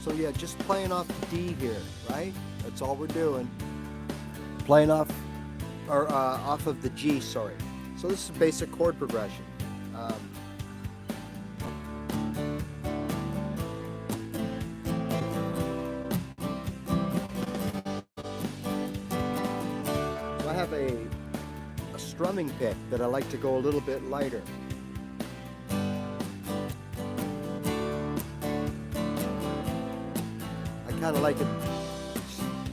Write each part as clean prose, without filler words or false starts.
So yeah, just playing off D here, right? That's all we're doing. Playing off, or off of the G, sorry. So this is basic chord progression. So I have a strumming pick that I like to go a little bit lighter. Kind of like it,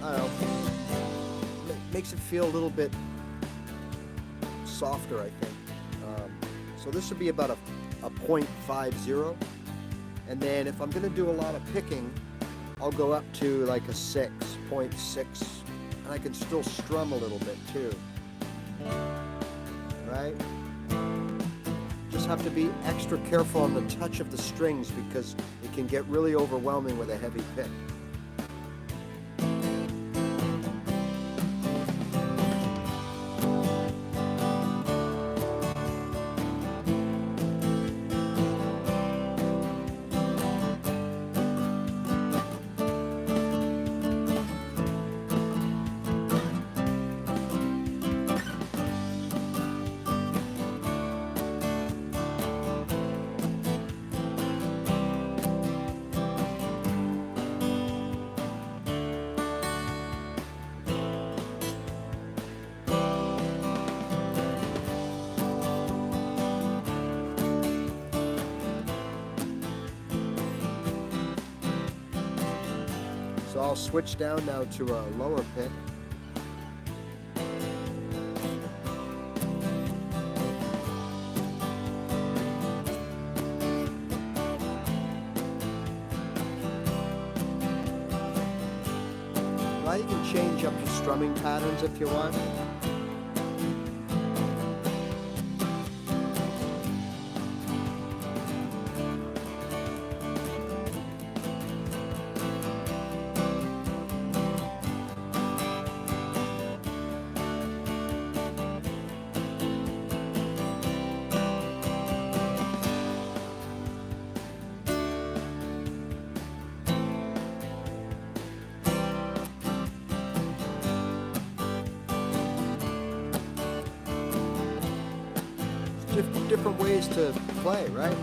I don't know, makes it feel a little bit softer, I think. So this would be about a 0.50, and then if I'm going to do a lot of picking, I'll go up to like a 6.6, and I can still strum a little bit too, right? Just have to be extra careful on the touch of the strings because it can get really overwhelming with a heavy pick. So I'll switch down now to a lower pick. Right, you can change up the strumming patterns if you want. Different ways to play, right?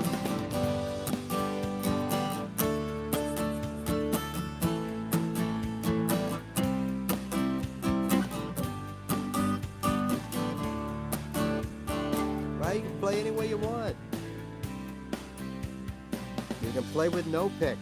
Right? You can play any way you want. You can play with no pick.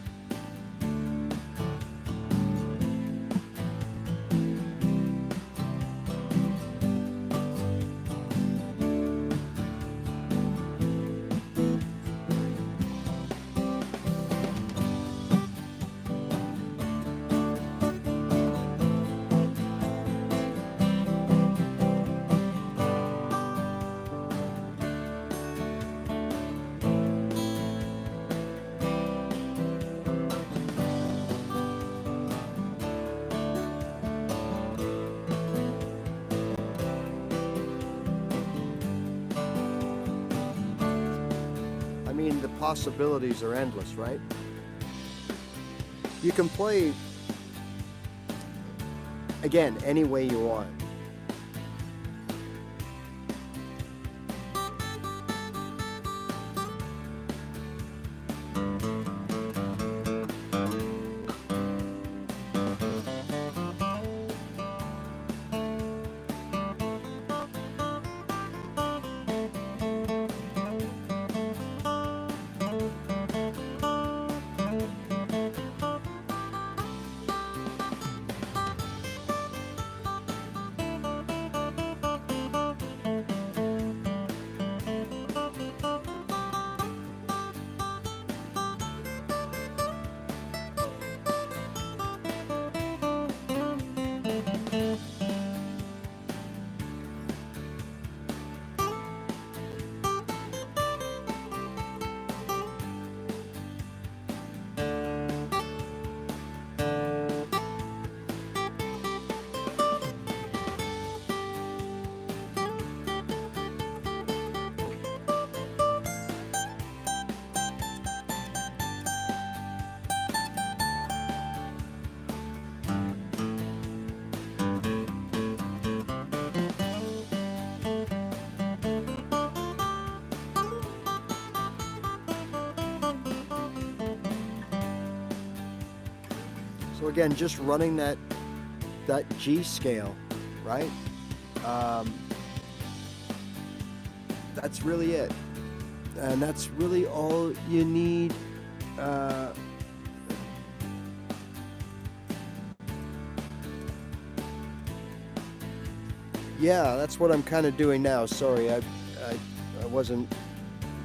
I mean, the possibilities are endless, right? You can play, again, any way you want. So again, just running that G scale, right? That's really it. And that's really all you need. Yeah, that's what I'm kind of doing now. Sorry, I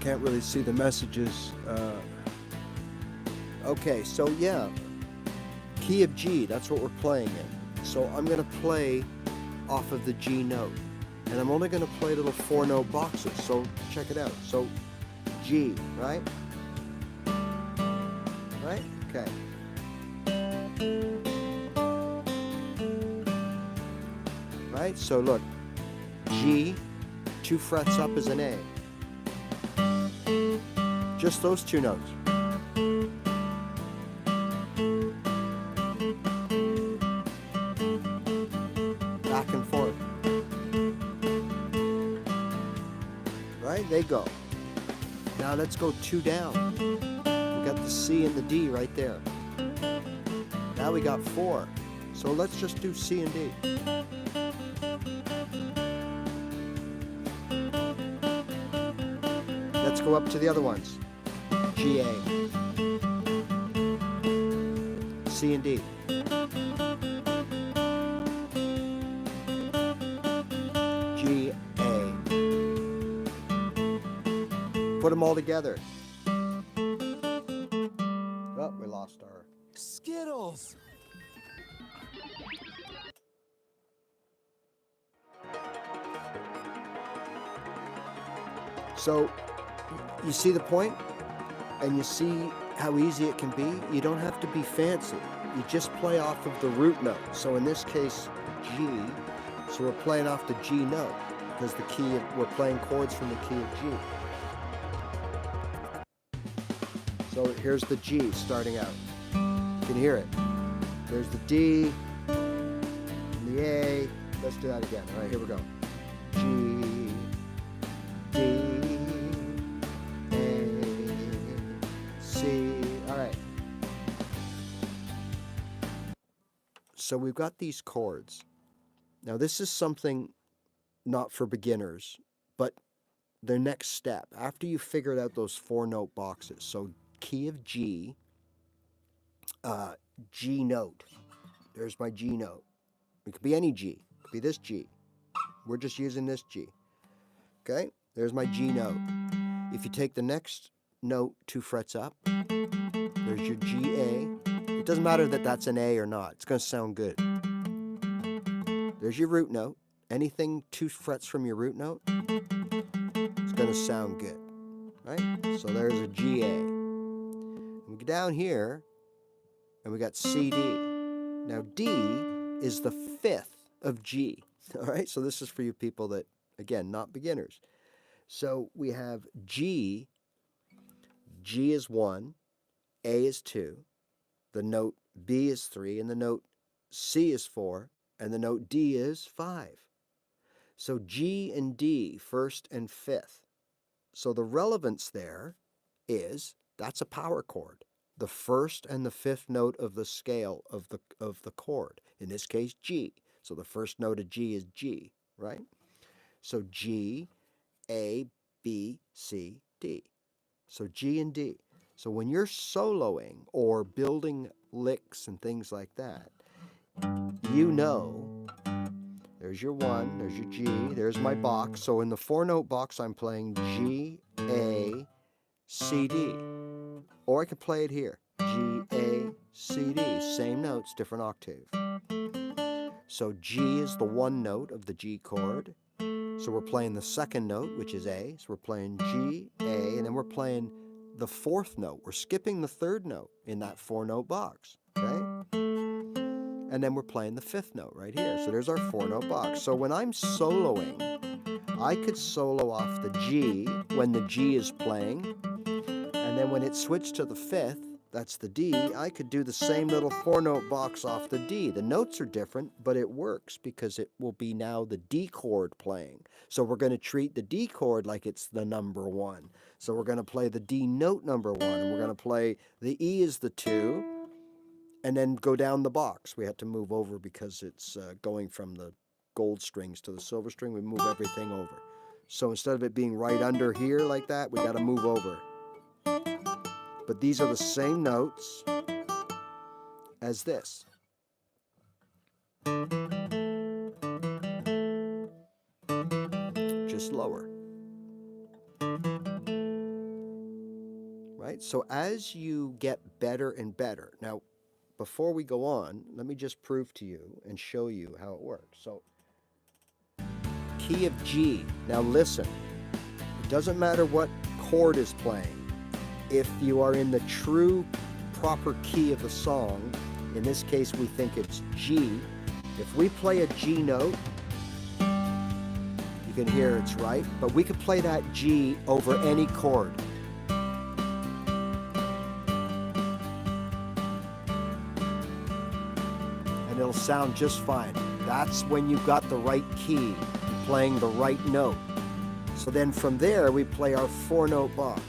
can't really see the messages. Okay, so yeah, key of G, that's what we're playing in. So I'm going to play off of the G note. And I'm only going to play little 4-note boxes, so check it out. So G, right? Right? Okay. Right? So look, G, 2 frets up is an A. Just those 2 notes. Back and forth. Right? They go. Now let's go 2 down. We got the C and the D right there. Now we got 4. So let's just do C and D. Let's go up to the other ones. G, A. C and D. G, A. Put them all together. Oh, we lost our Skittles. So, you see the point? And you see how easy it can be? You don't have to be fancy. You just play off of the root note. So in this case, G. So we're playing off the G note because we're playing chords from the key of G. So here's the G starting out. You can hear it. There's the D and the A. Let's do that again. All right, here we go. G, D, A, C. All right. So we've got these chords. Now this is something not for beginners, but the next step. After you figured out those 4-note boxes, so key of G, G note. There's my G note. It could be any G. It could be this G. We're just using this G. Okay? There's my G note. If you take the next note 2 frets up, there's your G, A. It doesn't matter that that's an A or not. It's going to sound good. There's your root note. Anything 2 frets from your root note, it's going to sound good. Right? So there's a G, A. We go down here, and we got C, D. Now D is the 5th of G. All right, so this is for you people that, again, not beginners. So we have G. G is 1, A is 2, the note B is 3, and the note C is 4, and the note D is 5. So G and D, 1st and 5th. So the relevance there is that's a power chord. The 1st and the 5th note of the scale of the chord. In this case, G. So the 1st note of G is G, right? So G, A, B, C, D. So G and D. So when you're soloing or building licks and things like that, you know, there's your 1, there's your G, there's my box. So in the 4-note box, I'm playing G, A, C, D. Or I could play it here. G, A, C, D. Same notes, different octave. So G is the 1 note of the G chord. So we're playing the 2nd note, which is A. So we're playing G, A, and then we're playing the 4th note. We're skipping the 3rd note in that 4-note box, okay? And then we're playing the 5th note right here. So there's our 4-note box. So when I'm soloing, I could solo off the G when the G is playing. And then when it switched to the 5th, that's the D, I could do the same little 4-note box off the D. The notes are different, but it works because it will be now the D chord playing. So we're going to treat the D chord like it's the number 1. So we're going to play the D note number 1, and we're going to play the E is the 2, and then go down the box. We had to move over because it's going from the gold strings to the silver string. We move everything over. So instead of it being right under here like that, we got to move over. But these are the same notes as this. Just lower. Right? So as you get better and better. Now, before we go on, let me just prove to you and show you how it works. So, key of G. Now listen, it doesn't matter what chord is playing. If you are in the true proper key of the song, in this case we think it's G, if we play a G note, you can hear it's right, but we could play that G over any chord. And it'll sound just fine. That's when you've got the right key, playing the right note. So then from there we play our 4-note box,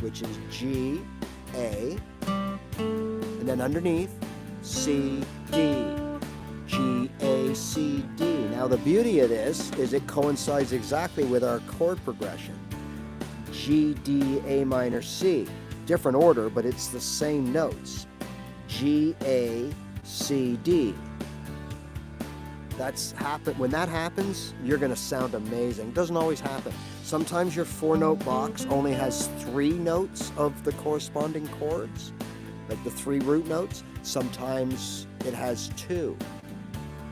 which is G, A, and then underneath C, D, G, A, C, D. Now the beauty of this is it coincides exactly with our chord progression. G, D, A minor, C. Different order, but it's the same notes. G, A, C, D. When that happens, you're going to sound amazing. It doesn't always happen. Sometimes your 4-note box only has 3 notes of the corresponding chords, like the 3 root notes. Sometimes it has 2,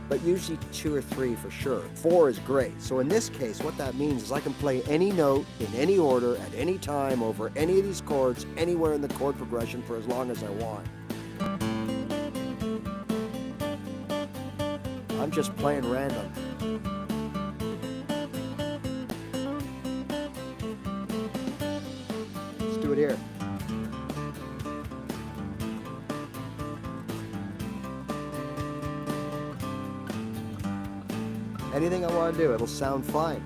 but usually 2 or 3 for sure. 4 is great. So in this case, what that means is I can play any note in any order at any time over any of these chords, anywhere in the chord progression for as long as I want. I'm just playing random. Let's do it here. Anything I want to do, it'll sound fine.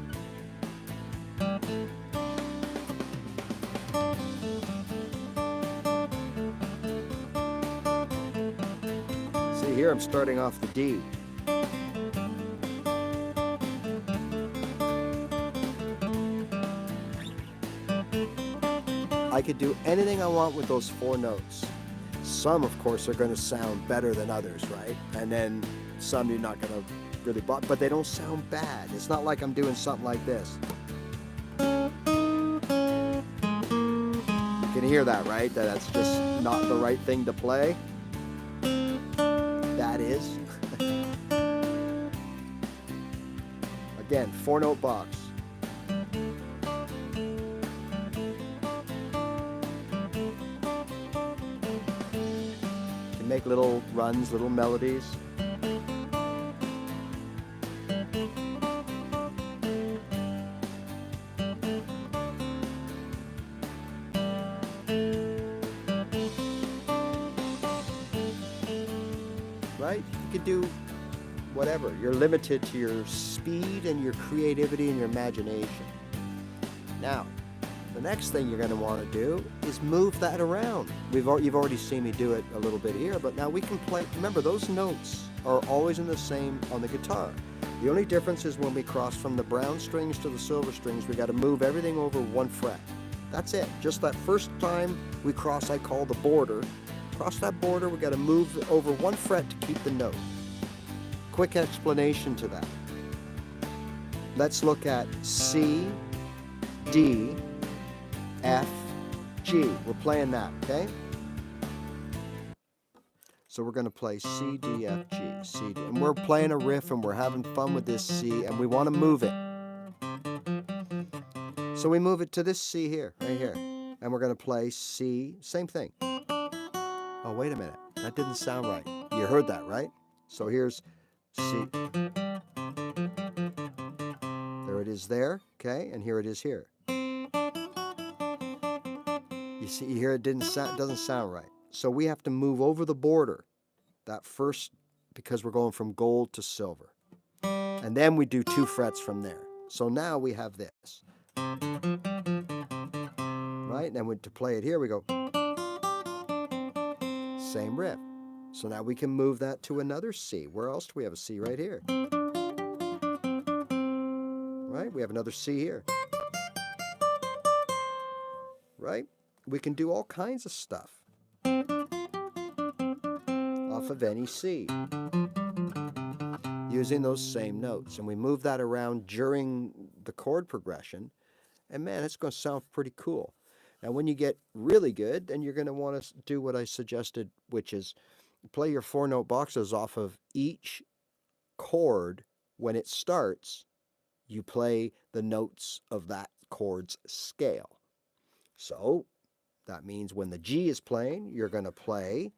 See here, I'm starting off the D. I could do anything I want with those 4 notes. Some, of course, are going to sound better than others, right? And then some you're not going to really bother, but they don't sound bad. It's not like I'm doing something like this. You can hear that, right? That's just not the right thing to play. That is. Again, 4-note box. Make little runs, little melodies. Right? You could do whatever. You're limited to your speed and your creativity and your imagination. Now, the next thing you're going to want to do is move that around. You've already seen me do it a little bit here, but now we can play. Remember, those notes are always in the same on the guitar. The only difference is when we cross from the brown strings to the silver strings, we got to move everything over 1 fret. That's it. Just that first time we cross, I call the border. Cross that border, we got to move over 1 fret to keep the note. Quick explanation to that. Let's look at C, D, F, G. We're playing that, okay? So we're going to play C, D, F, G, C, D. And we're playing a riff and we're having fun with this C and we want to move it. So we move it to this C here, right here. And we're going to play C, same thing. Oh, wait a minute. That didn't sound right. You heard that, right? So here's C. There it is there, okay? And here it is here. You see here it doesn't sound right. So we have to move over the border, that first, because we're going from gold to silver. And then we do 2 frets from there. So now we have this. Right? And then to play it here, we go. Same riff. So now we can move that to another C. Where else do we have a C? Right here. Right? We have another C here. Right? We can do all kinds of stuff off of any C using those same notes. And we move that around during the chord progression. And man, it's going to sound pretty cool. Now, when you get really good, then you're going to want to do what I suggested, which is play your 4-note boxes off of each chord. When it starts, you play the notes of that chord's scale. So that means when the G is playing, you're going to play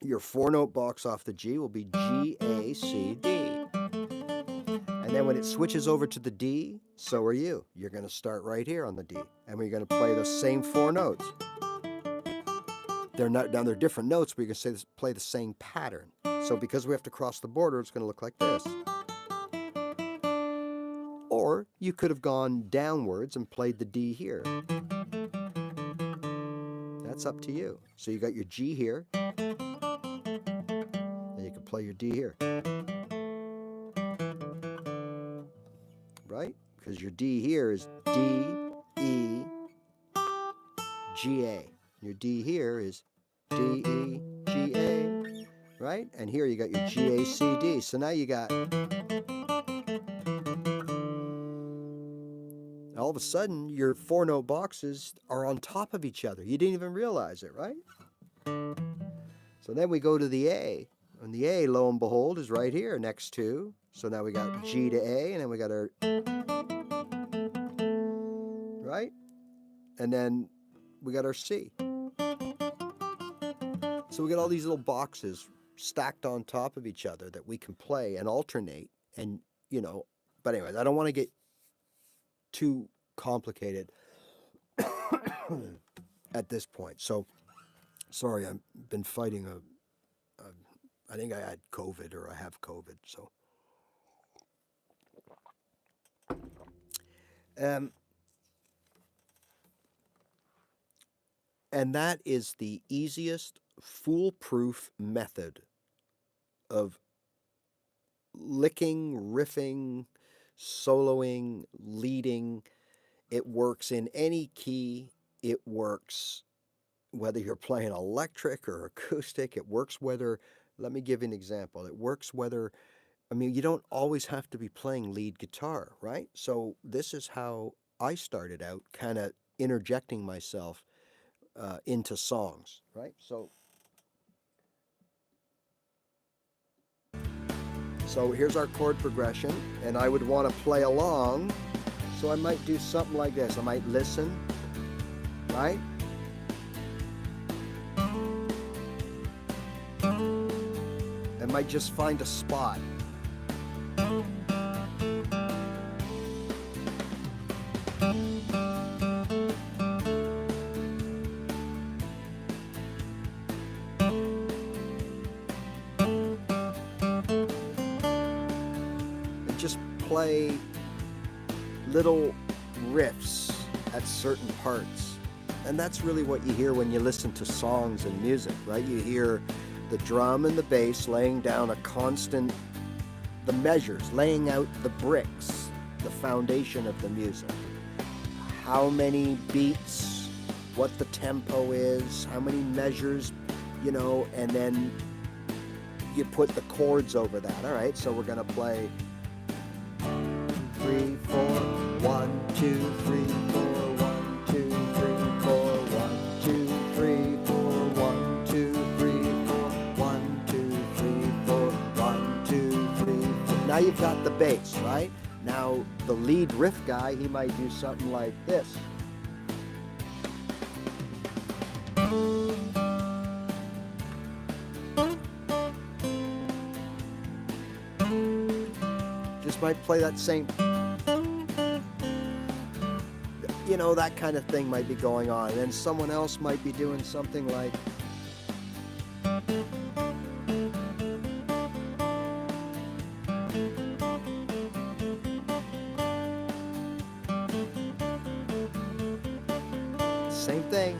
your 4-note box off the G will be G, A, C, D. And then when it switches over to the D, so are you. You're going to start right here on the D. And we're going to play the same 4 notes. They're different notes, but you can play the same pattern. So because we have to cross the border, it's going to look like this. Or you could have gone downwards and played the D here. That's up to you. So you got your G here, and you can play your D here. Right? Because your D here is D, E, G, A. Your D here is D, E, G, A. Right? And here you got your G, A, C, D. So now you got... all of a sudden, your 4-note boxes are on top of each other. You didn't even realize it, right? So then we go to the A. And the A, lo and behold, is right here next to. So now we got G to A, and then we got our... right? And then we got our C. So we got all these little boxes stacked on top of each other that we can play and alternate. And, you know, but anyways, I don't want to get too complicated at this point. So, sorry, I've been fighting I think I had COVID, or I have COVID, so. And that is the easiest foolproof method of licking, riffing, soloing, leading. It works in any key. It works whether you're playing electric or acoustic. It works whether, let me give you an example. It works whether, I mean, you don't always have to be playing lead guitar, right? So this is how I started out, kind of interjecting myself into songs, right? So here's our chord progression, and I would want to play along. So I might do something like this. I might listen, right? I might just find a spot. Just play little riffs at certain parts. And that's really what you hear when you listen to songs and music, right? You hear the drum and the bass laying down a constant, the measures, laying out the bricks, the foundation of the music. How many beats, what the tempo is, how many measures, you know, and then you put the chords over that. All right, so we're gonna play 3, 4, 1, 2, 3, 4, 1, 2, 3, 4, 1, 2, 3, 4, 1, 2, 3, 4, 1, 2, 3, 4, 1, 2, 3, 4. Now you've got the bass, right? Now the lead riff guy, he might do something like this. Just might play that same, you know, that kind of thing might be going on. And then someone else might be doing something like, same thing.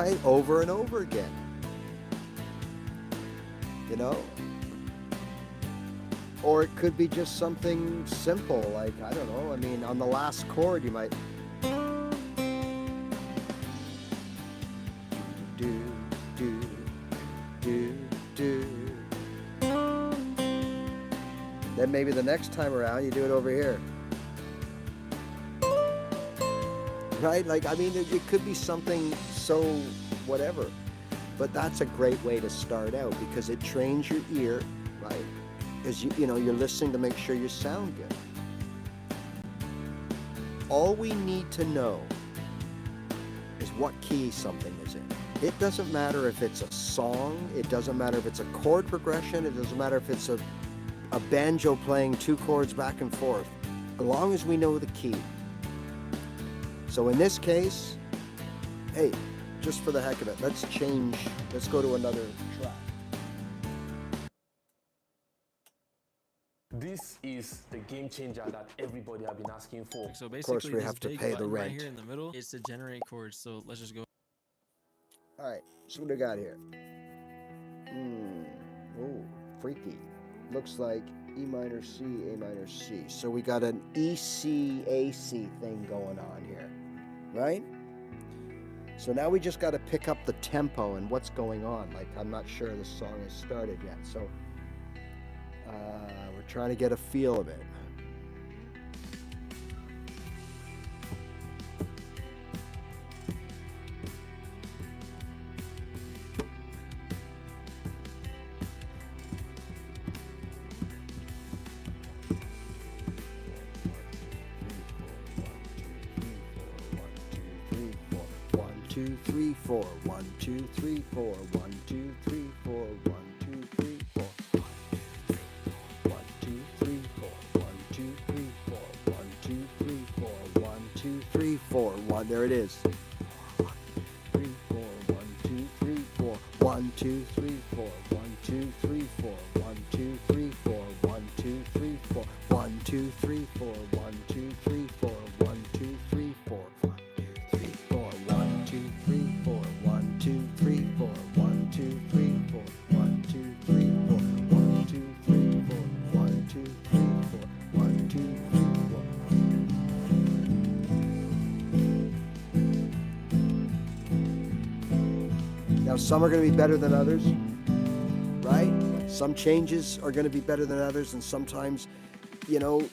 right? Over and over again. You know? Or it could be just something simple, like, I don't know, I mean, on the last chord you might do, do, do, do. Then maybe the next time around you do it over here. Right? Like, I mean, it could be something so whatever. But that's a great way to start out because it trains your ear, right? Because you know, you're listening to make sure you sound good. All we need to know is what key something is in. It doesn't matter if it's a song, it doesn't matter if it's a chord progression, it doesn't matter if it's a banjo playing two chords back and forth, as long as we know the key. So in this case, hey, just for the heck of it, let's go to another track. This is the game changer that everybody have been asking for. So basically, of course, we have to pay the rent. right here in the middle is to generate chords. So let's just go. All right, so what do we got here? Oh, freaky. Looks like E minor C, A minor C. So we got an E C A C thing going on here, right? So now we just got to pick up the tempo and what's going on. Like, I'm not sure the song has started yet, so we're trying to get a feel of it. Two, three, four, 1, 2, 3, 4, 1, 2, 3, 4, 1, 2, 3, 4, 1, 2, 3, 4, 1, 2, 3, 4, 1, 2, 3, 4, 1, 2, 3, 4, 1. There it is. 3, 4, 1, 2, 3, 4, 1, 2, 3, 4, 1, 2, 3, 4, 1, 2, 3, 4, 1, 2, 3, 4, 1, 2, 3, 4, 1, 2, 3, 4, 1, 2, 3, 4. 'Now some are going to be better than others, right? Some changes are going to be better than others, and sometimes, you know,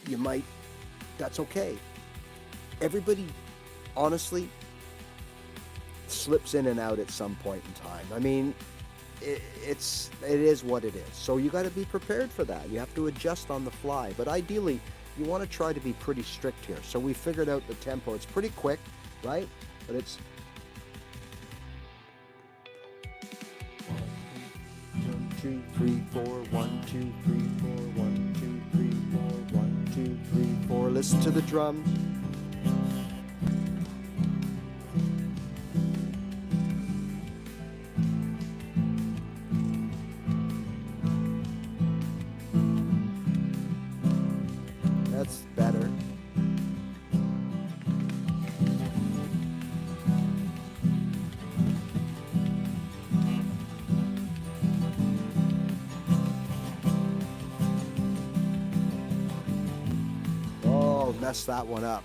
that's okay. Everybody, honestly, slips in and out at some point in time. I mean, it is what it is. So you got to be prepared for that. You have to adjust on the fly. But ideally, you want to try to be pretty strict here. So we figured out the tempo. It's pretty quick, right? But it's 1, 2, 3, 4, 1, 2, 3, 4, 1, 2, 3, 4, 1, 2, 3, 4. Listen to the drums. That's better. Oh, messed that one up.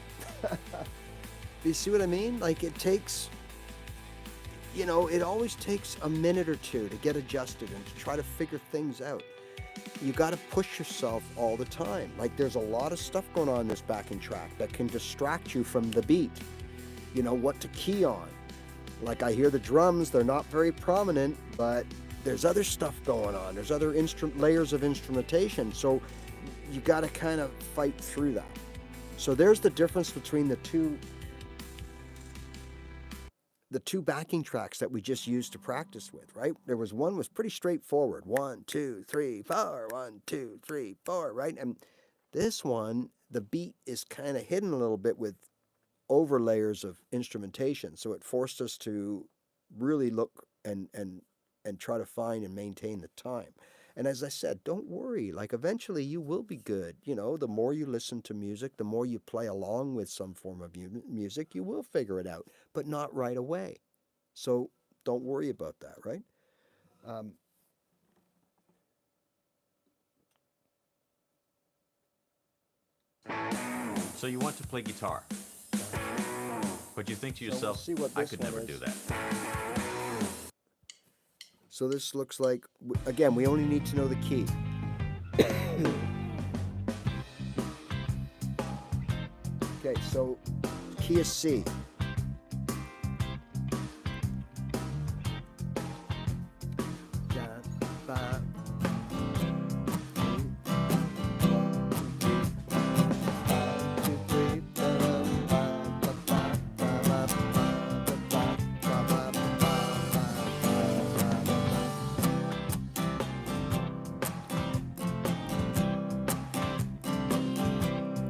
You see what I mean? Like, it takes, you know, it always takes a minute or two to get adjusted and to try to figure things out. You got to push yourself all the time. Like, there's a lot of stuff going on in this backing track that can distract you from the beat. You know, what to key on. Like, I hear the drums, they're not very prominent, but there's other stuff going on. There's other layers of instrumentation. So you got to kind of fight through that. So there's the difference between the two backing tracks that we just used to practice with, right? There was one was pretty straightforward. 1, 2, 3, 4, 1, 2, 3, 4, right? And this one, the beat is kind of hidden a little bit with over layers of instrumentation. So it forced us to really look and try to find and maintain the time. And as I said, don't worry, like, eventually you will be good. You know, the more you listen to music, the more you play along with some form of music, you will figure it out, but not right away. So don't worry about that, right? So you want to play guitar, but you think to So we'll yourself, see what I this could one never is. do that. So this looks like, again, we only need to know the key. Okay, so key is C.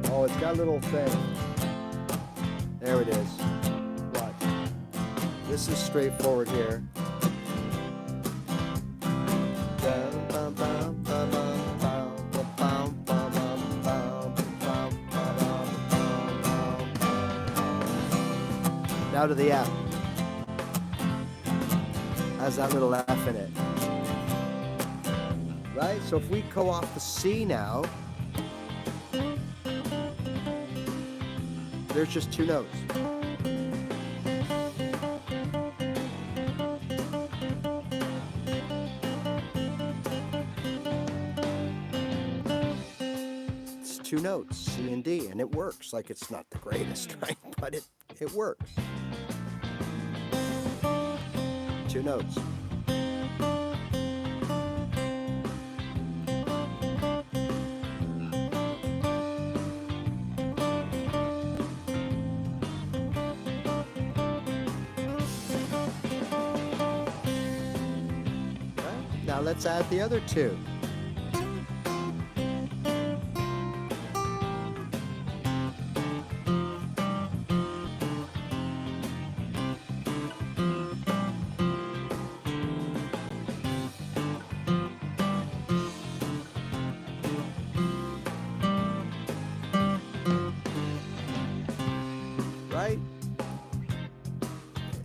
Oh, it's got a little thing. There it is. Watch. This is straightforward here. Now to the F. Has that little F in it. Right? So if we go off the C now, there's just two notes. It's two notes, C and D, and it works. Like, it's not the greatest, right? But it works. Two notes. Now let's add the other two. Right?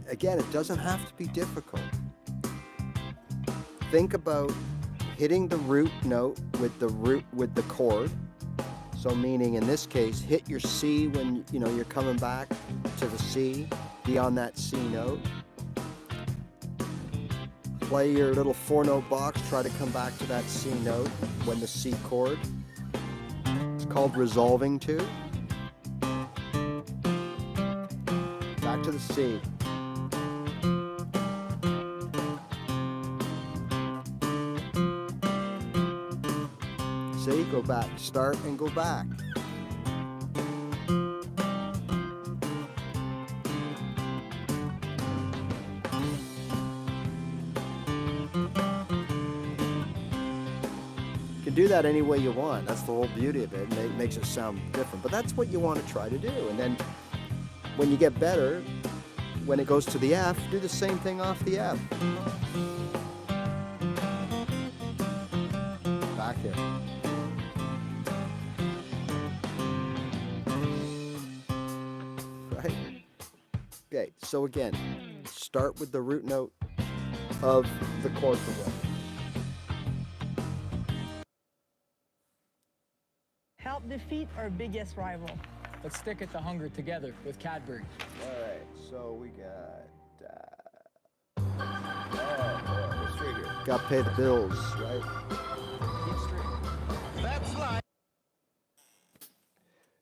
Again, it doesn't have to be difficult. Think about hitting the root note with the chord. So meaning in this case, hit your C when you're coming back to the C, be on that C note. Play your little 4-note box, try to come back to that C note when the C chord. It's called resolving to. Back to the C. See, go back, start and go back. You can do that any way you want. That's the whole beauty of it. It makes it sound different. But that's what you want to try to do. And then when you get better, when it goes to the F, do the same thing off the F. Back here. Right? Okay, so again, start with the root note of the chord progression. Help defeat our biggest rival. Let's stick at the hunger together with Cadbury. All right, so we got. What's straight here? Got to pay the bills, right? Keep straight. That's right.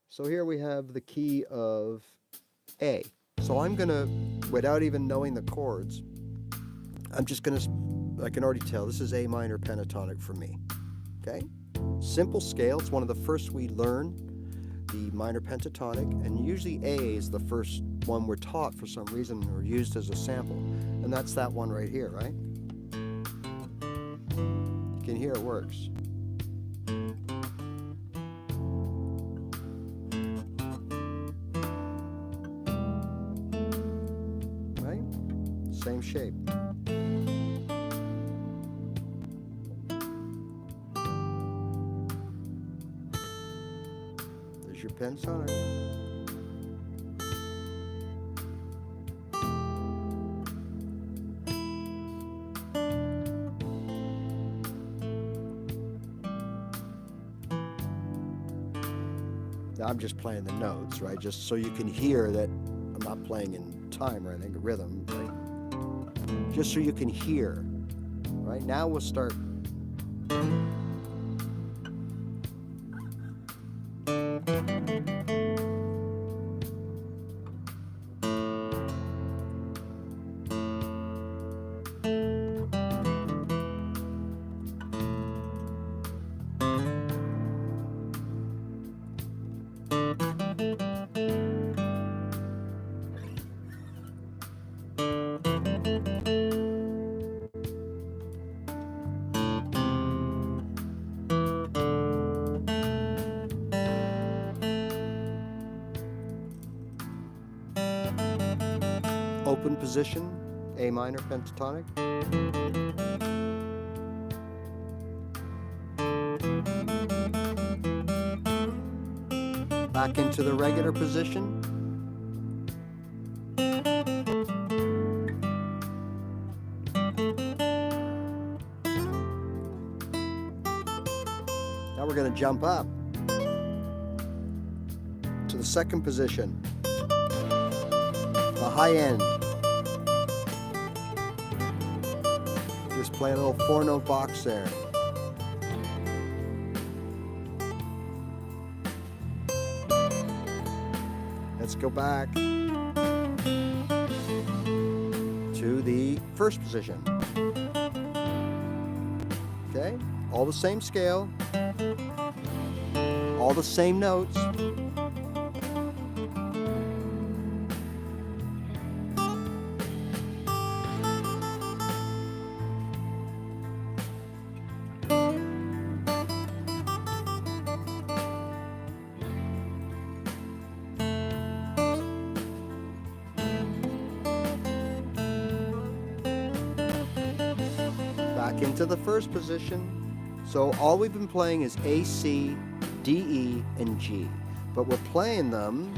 So here we have the key of A. So I'm gonna, without even knowing the chords, I'm just gonna, I can already tell this is A minor pentatonic for me. Okay? Simple scale. It's one of the first we learn, the minor pentatonic, and usually A is the first one we're taught for some reason or used as a sample, and that's that one right here, right? You can hear it works. Right? Same shape. There's your pentatonic. Now I'm just playing the notes, right? Just so you can hear that I'm not playing in time or anything, rhythm, right? Just so you can hear. Right, now we'll start. Open position, A minor pentatonic. Back into the regular position. Now we're going to jump up to the second position, the high end. Just play a little 4-note box there. Let's go back to the first position. Okay, all the same scale, all the same notes. Back into the first position. So all we've been playing is A, C, D, E, and G. But we're playing them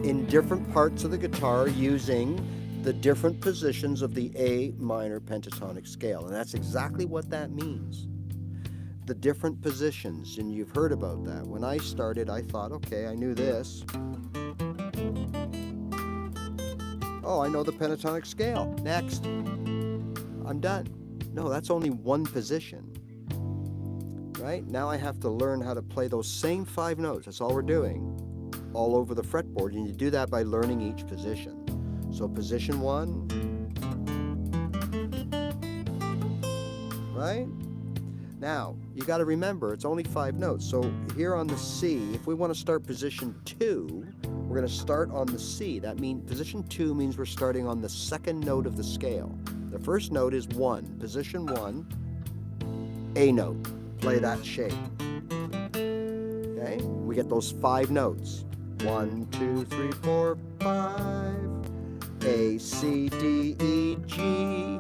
in different parts of the guitar using the different positions of the A minor pentatonic scale. And that's exactly what that means. The different positions, and you've heard about that. When I started, I thought, okay, I knew this. Oh, I know the pentatonic scale. Next. I'm done. No, that's only one position. Right? Now I have to learn how to play those same 5 notes. That's all we're doing. All over the fretboard. And you do that by learning each position. So position 1. Right? Now, you got to remember, it's only 5 notes. So here on the C, if we want to start position 2, we're going to start on the C. That means position 2 means we're starting on the second note of the scale. The first note is 1. Position 1, A note. Play that shape. Okay? We get those 5 notes. 1, 2, 3, 4, 5. A, C, D, E, G.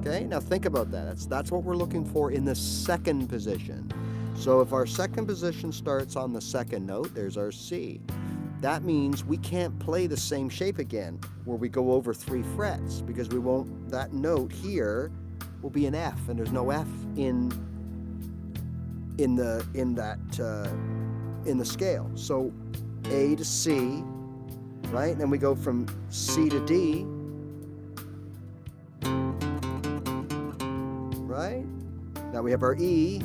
Okay? Now think about that. That's what we're looking for in the second position. So if our second position starts on the second note, there's our C. That means we can't play the same shape again where we go over 3 frets because we won't, that note here will be an F, and there's no F in the scale. So A to C, right? And then we go from C to D, right? Now we have our E,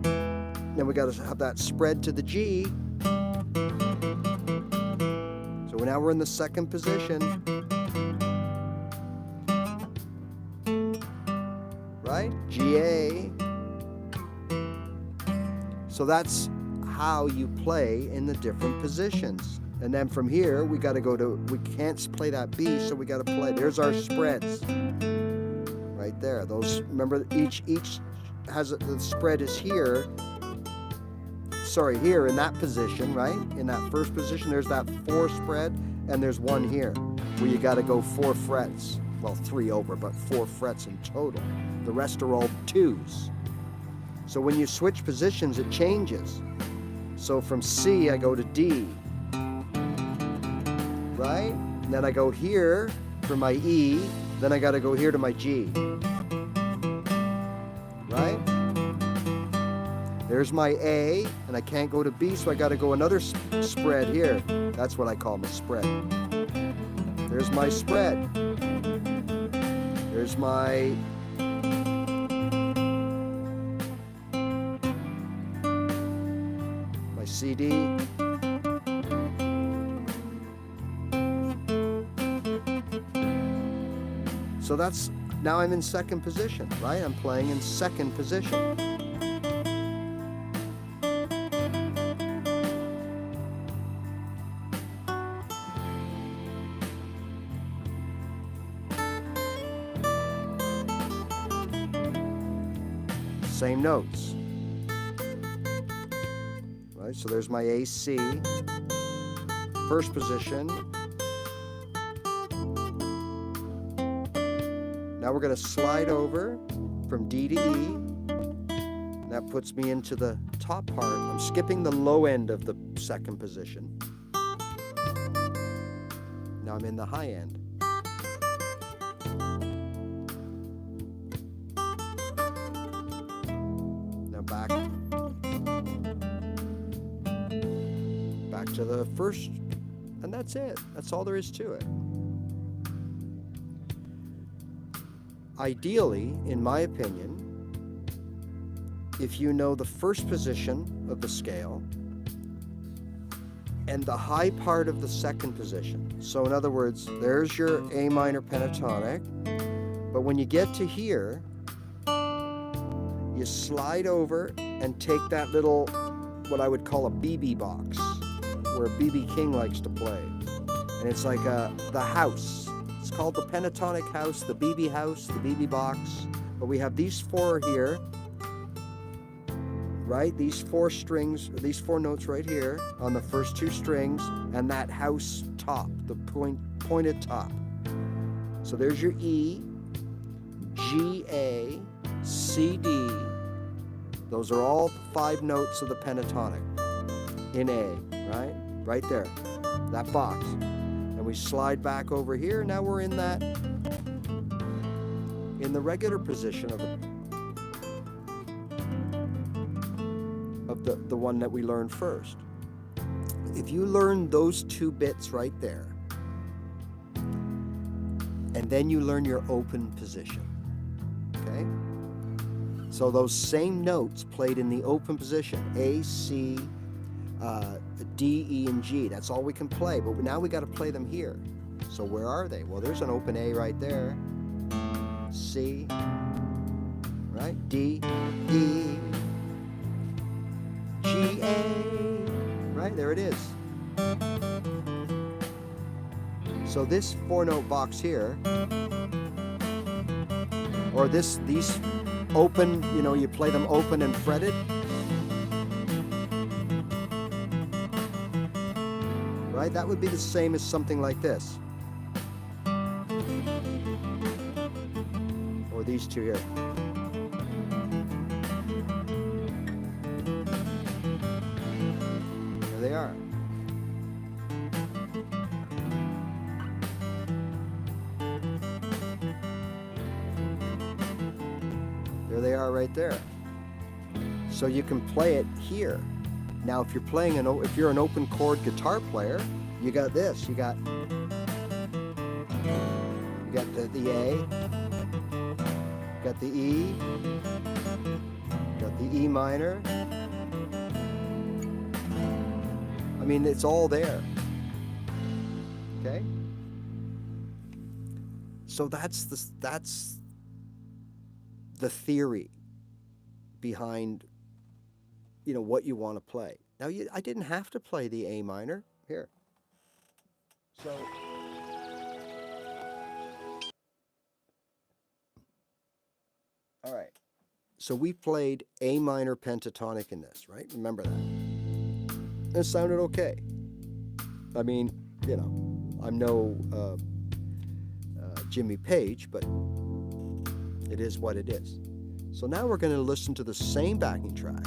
then we got to have that spread to the G. So now we're in the second position, right? G-A. So that's how you play in the different positions. And then from here, we got to go to, we can't play that B, so we got to play, there's our spreads. Right there. Those, remember, each has, the spread is here. Sorry, here in that position, right? In that first position, there's that 4 spread, and there's 1 here, where you got to go 4 frets. Well, 3 over, but 4 frets in total. The rest are all 2s. So when you switch positions, it changes. So from C, I go to D, right? And then I go here for my E, then I got to go here to my G, right? There's my A, and I can't go to B, so I got to go another spread here. That's what I call my spread. There's my spread. There's my CD. So that's, now I'm in second position, right? I'm playing in second position. Same notes. Right, so there's my AC, first position. Now we're going to slide over from D to E. That puts me into the top part. I'm skipping the low end of the second position. Now I'm in the high end. Back to the first, and that's it. That's all there is to it. Ideally, in my opinion, if you know the first position of the scale and the high part of the second position. So in other words, there's your A minor pentatonic, but when you get to here, you slide over and take that little, what I would call a BB box, where B.B. King likes to play. And it's like the house. It's called the pentatonic house, the BB house, the BB box. But we have these four here, right? These four strings, or these four notes right here on the first two strings, and that house top, the pointed top. So there's your E, G, A, C, D. Those are all 5 notes of the pentatonic in A, right? Right there, that box. And we slide back over here. Now we're in that, in the regular position of the one that we learned first. If you learn those 2 bits right there, and then you learn your open position, okay? So those same notes played in the open position, A, C, D, E, and G. That's all we can play, but now we got to play them here. So where are they? Well, there's an open A right there. C, right? D, E, G, A, right? There it is. So this 4-note box here, or these open, you know, you play them open and fretted. Right? That would be the same as something like this. Or these two here. There they are. There they are right there. So you can play it here. Now, if you're playing if you're an open chord guitar player, you got this. You got the A, you got the E, you got the E minor. I mean, it's all there. Okay. So that's the theory behind, you know, what you want to play. Now, I didn't have to play the A minor here. So, all right. So we played A minor pentatonic in this, right? Remember that. It sounded okay. I mean, you know, I'm no Jimmy Page, but it is what it is. So now we're going to listen to the same backing track.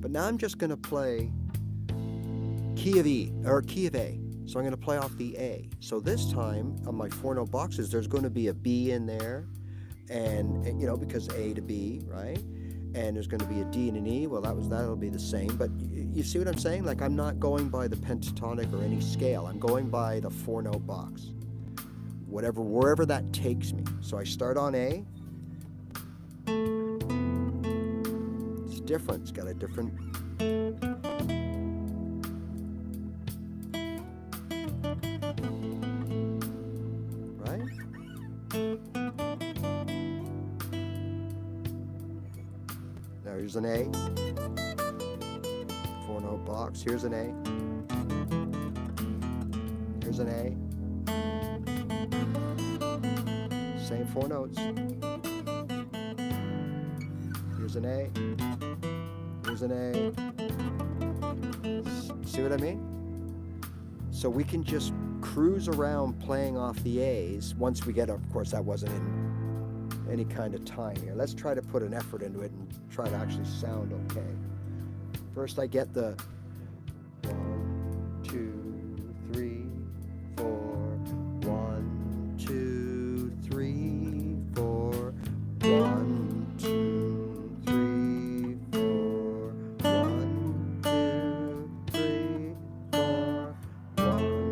But now I'm just going to play key of E, or key of A. So I'm going to play off the A. So this time on my 4-note boxes, there's going to be a B in there, and you know, because A to B, right? and there's going to be a D and an E. Well, that'll be the same. But you see what I'm saying? Like, I'm not going by the pentatonic or any scale. I'm going by the 4-note box. Wherever that takes me. So I start on A. It's different. It's got a different. Right? Now here's an A. 4-note box. Here's an A. Here's an A. Same 4 notes. Here's an A. Here's an A. See what I mean? So we can just cruise around playing off the A's once we get, of course, that wasn't in any kind of time here. Let's try to put an effort into it and try to actually sound okay. First I get the 1, 2, 3, 4, 1, 2, 3, 4, 1, 2, 3, 4, 1, 2, 3, 4, 1,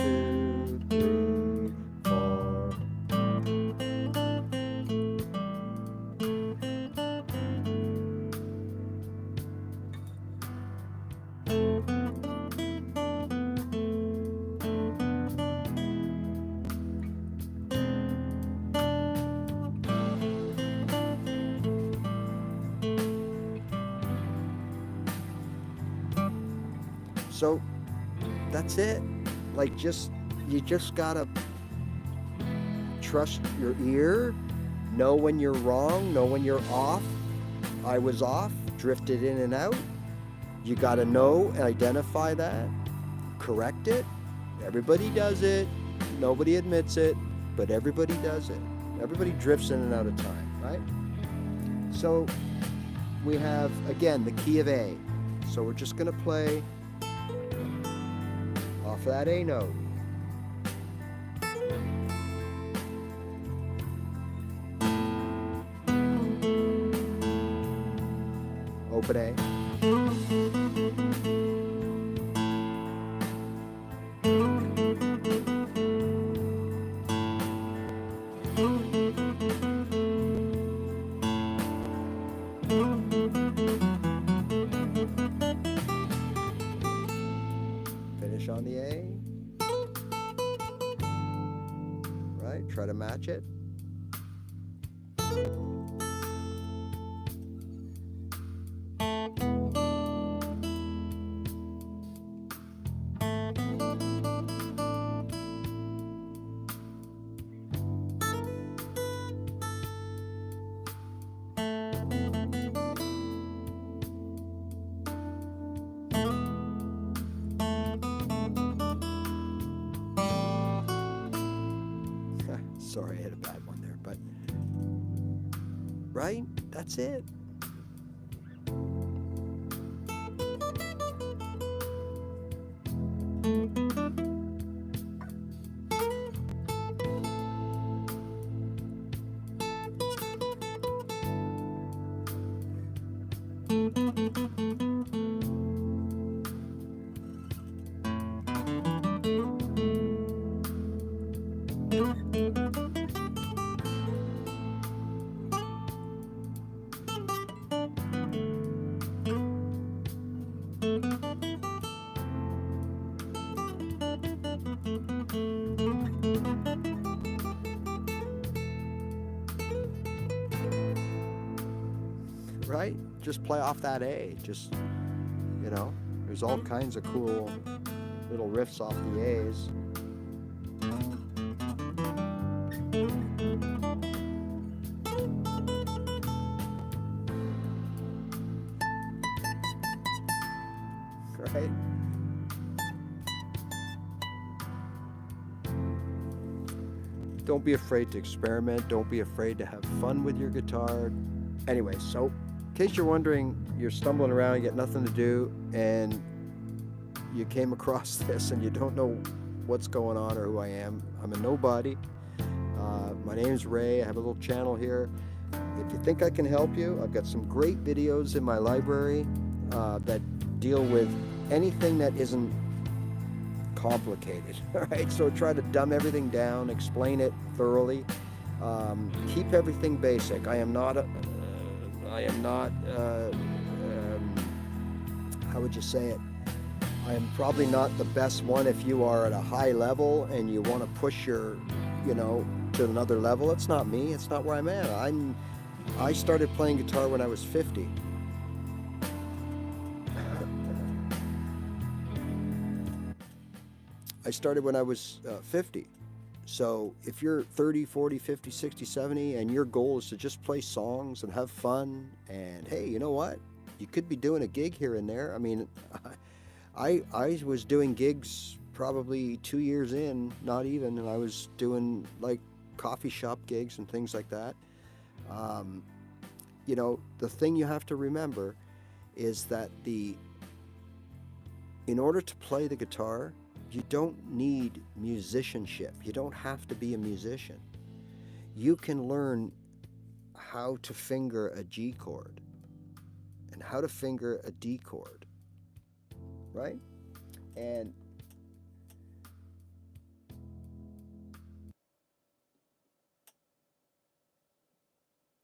2, 3, 4, 1, 2, 3, 4. So that's it. Like, you just gotta trust your ear, know when you're wrong, know when you're off. I was off, drifted in and out. You gotta know and identify that, correct it. Everybody does it. Nobody admits it, but everybody does it. Everybody drifts in and out of time, right? So we have, again, the key of A. So we're just gonna play off that A note. Open A. Finish on the A. Right, try to match it. Sorry, I hit a bad one there, but right? That's it. Right? Just play off that A. Just, you know, there's all kinds of cool little riffs off the A's. Right? Don't be afraid to experiment. Don't be afraid to have fun with your guitar. Anyway, so in case you're wondering, you're stumbling around, you get nothing to do, and you came across this and you don't know what's going on or who I am. I'm a nobody. My name's Ray. I have a little channel here. If you think I can help you, I've got some great videos in my library that deal with anything that isn't complicated. All right, so try to dumb everything down, explain it thoroughly, keep everything basic. I am not how would you say it? I am probably not the best one if you are at a high level and you want to push your, to another level. It's not me. It's not where I'm at. I started playing guitar when I was 50. I started when I was 50. So if you're 30, 40, 50, 60, 70, and your goal is to just play songs and have fun, and hey, you know what? You could be doing a gig here and there. I mean, I was doing gigs probably 2 years in, not even, and I was doing like coffee shop gigs and things like that. The thing you have to remember is that in order to play the guitar, you don't need musicianship. You don't have to be a musician. You can learn how to finger a G chord and how to finger a D chord, right? And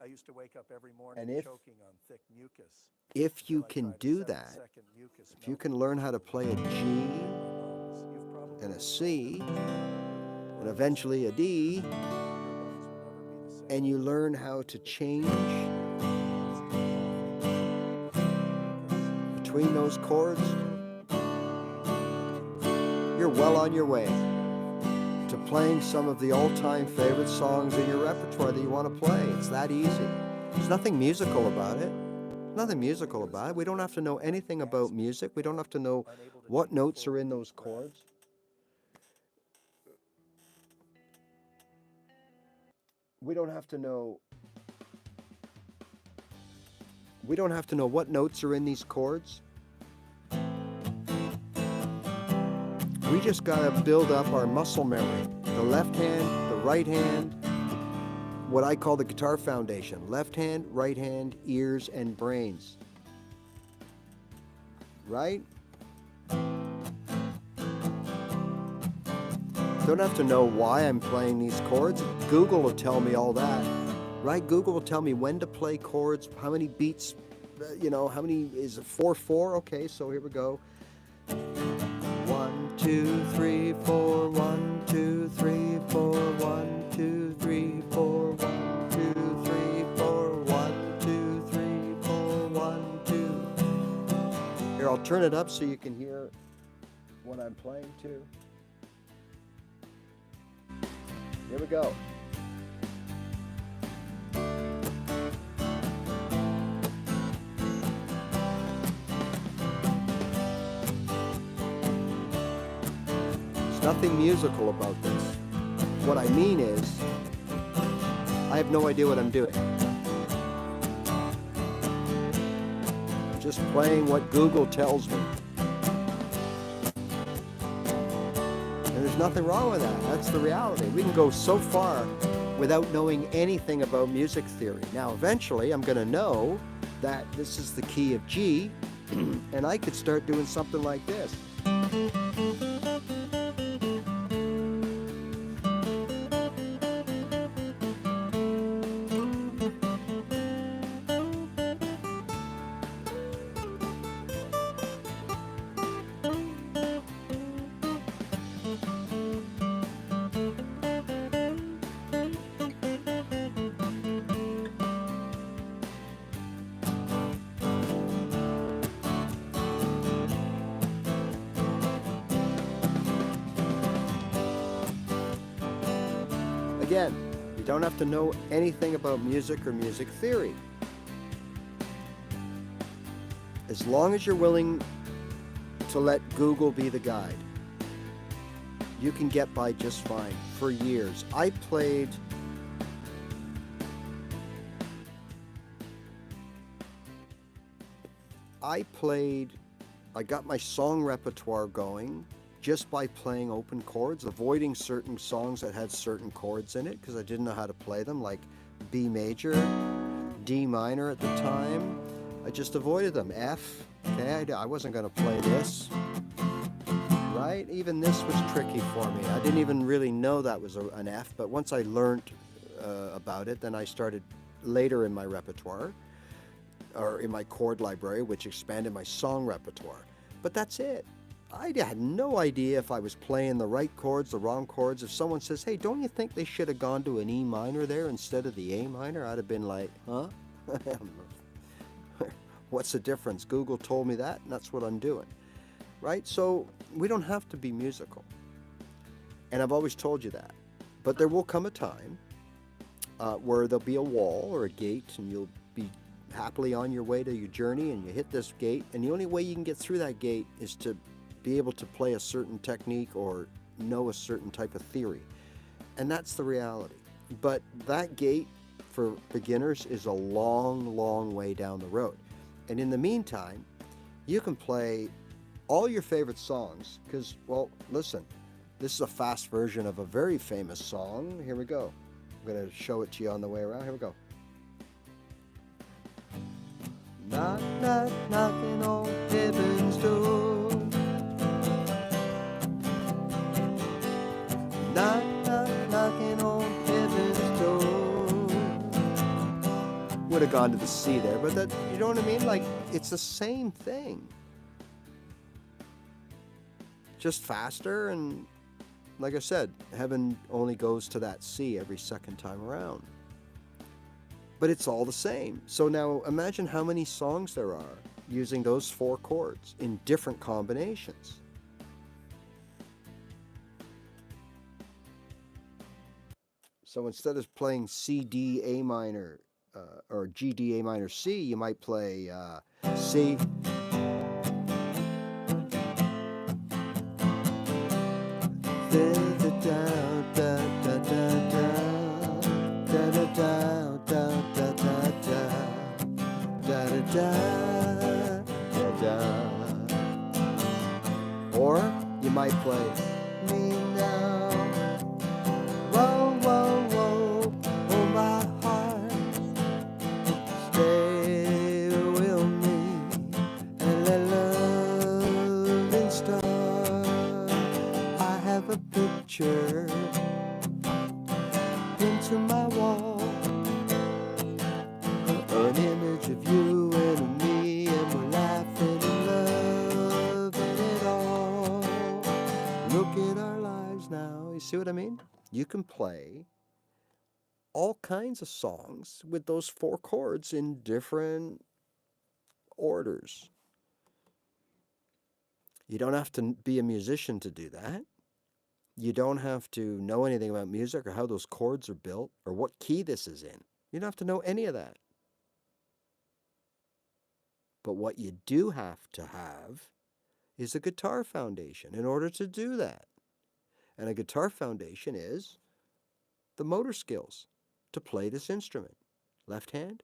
I used to wake up every morning choking on thick mucus. if you can do that, if you can learn how to play a G and a C and eventually a D, and you learn how to change between those chords, you're well on your way to playing some of the all-time favorite songs in your repertoire that you want to play. It's that easy. There's nothing musical about it. Nothing musical about it. We don't have to know anything about music. We don't have to know what notes are in those chords. We don't have to know what notes are in these chords. We just got to build up our muscle memory. The left hand, the right hand, what I call the guitar foundation. Left hand, right hand, ears, and brains. Right? Don't have to know why I'm playing these chords. Google will tell me all that. Right? Google will tell me when to play chords, how many beats, how many is it? 4/4? Okay, so here we go. 1, 2, 3, 4, 1, 2, 3, 4, 1, 2, 3, 4, 1, 2, 3, 4, 1, 2, 3, 4, 1, 2. Here, I'll turn it up so you can hear what I'm playing too. Here we go. Nothing musical about this. What I mean is, I have no idea what I'm doing. I'm just playing what Google tells me. And there's nothing wrong with that. That's the reality. We can go so far without knowing anything about music theory. Now, eventually, I'm going to know that this is the key of G, and I could start doing something like this. Again, you don't have to know anything about music or music theory. As long as you're willing to let Google be the guide, you can get by just fine. For years, I got my song repertoire going just by playing open chords, avoiding certain songs that had certain chords in it because I didn't know how to play them, like B major, D minor at the time. I just avoided them. F, okay, I wasn't going to play this, right? Even this was tricky for me. I didn't even really know that was an F, but once I learned about it, then I started later in my repertoire, or in my chord library, which expanded my song repertoire. But that's it. I had no idea if I was playing the right chords, the wrong chords. If someone says, hey, don't you think they should have gone to an E minor there instead of the A minor? I'd have been like, huh? What's the difference? Google told me that, and that's what I'm doing. Right? So we don't have to be musical. And I've always told you that. But there will come a time where there'll be a wall or a gate, and you'll be happily on your way to your journey, and you hit this gate, and the only way you can get through that gate is to be able to play a certain technique or know a certain type of theory. And that's the reality. But that gate for beginners is a long, long way down the road. And in the meantime, you can play all your favorite songs because, well, listen, this is a fast version of a very famous song. Here we go. I'm going to show it to you on the way around. Here we go. Knock, knock, knocking on heaven's door. Knock, knock, knocking on heaven's door. Would have gone to the C there, but that, you know what I mean? Like, it's the same thing. Just faster, and like I said, heaven only goes to that C every second time around. But it's all the same. So now imagine how many songs there are using those 4 chords in different combinations. So instead of playing C, D, A minor, or G, D, A minor, C, you might play C, or you might play me now. Whoa, whoa, whoa, oh my heart, stay with me and let love start. I have a picture into my wall, an image of you and me, and we're laughing and loving it all. Look at our lives now. You see what I mean? You can play all kinds of songs with those 4 chords in different orders. You don't have to be a musician to do that. You don't have to know anything about music or how those chords are built or what key this is in. You don't have to know any of that. But what you do have to have is a guitar foundation in order to do that. And a guitar foundation is the motor skills to play this instrument. Left hand,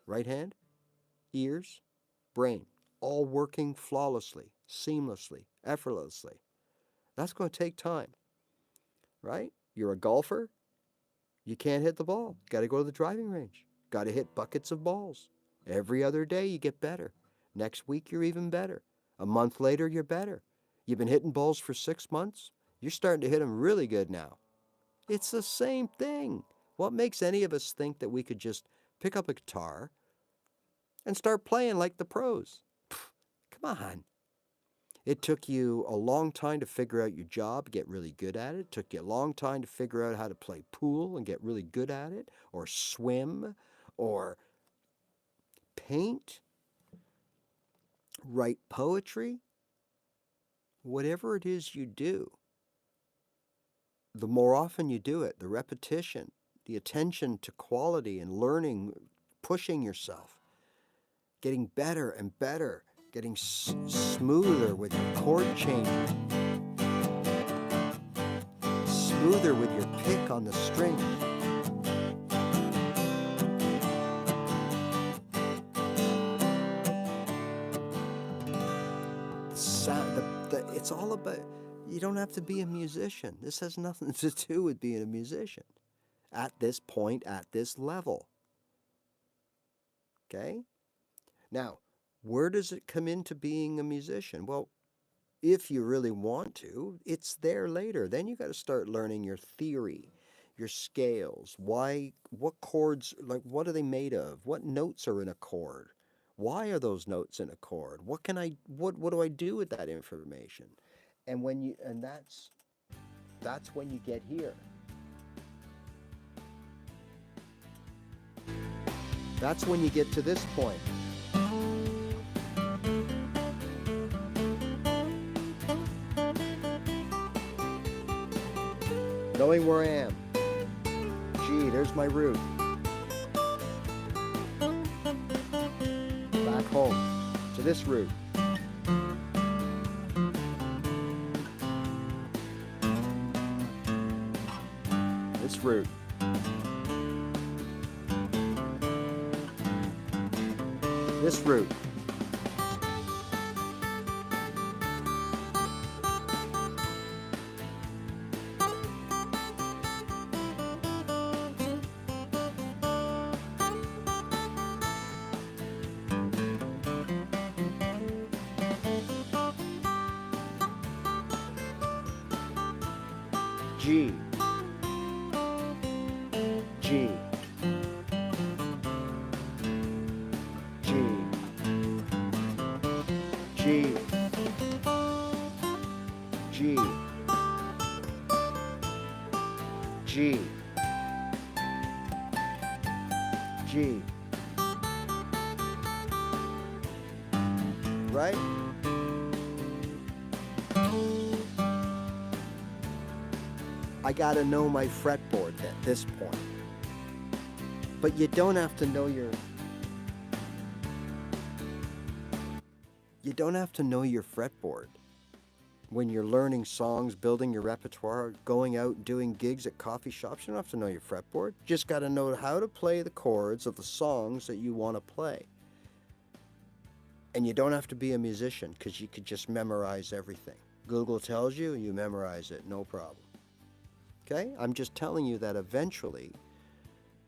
right hand, ears, brain, all working flawlessly, seamlessly, effortlessly. That's going to take time, right? You're a golfer, you can't hit the ball. Got to go to the driving range. Got to hit buckets of balls. Every other day you get better. Next week you're even better. A month later you're better. You've been hitting balls for 6 months. You're starting to hit them really good now. It's the same thing. What makes any of us think that we could just pick up a guitar and start playing like the pros? Come on. It took you a long time to figure out your job, get really good at it. It took you a long time to figure out how to play pool and get really good at it, or swim, or paint, write poetry. Whatever it is you do, the more often you do it, the repetition, the attention to quality and learning, pushing yourself, getting better and better, getting smoother with your chord changing, smoother with your pick on the string. It's all about, You don't have to be a musician. This has nothing to do with being a musician at this point, at this level. Okay? Now, where does it come into being a musician? Well, if you really want to, it's there later. Then you got to start learning your theory, your scales. Why, what chords, like what are they made of? What notes are in a chord? Why are those notes in a chord? What do I do with that information? And that's when you get here. That's when you get to this point. Knowing where I am. G, there's my root. Back home to this root. This root. This root. G, G, G, G, G, G, G, right? I gotta know my fretboard at this point. But you don't have to know your fretboard when you're learning songs, building your repertoire, going out doing gigs at coffee shops. You don't have to know your fretboard. You just gotta know how to play the chords of the songs that you want to play. And you don't have to be a musician, because you could just memorize everything. Google tells you, you memorize it, no problem. Okay? I'm just telling you that eventually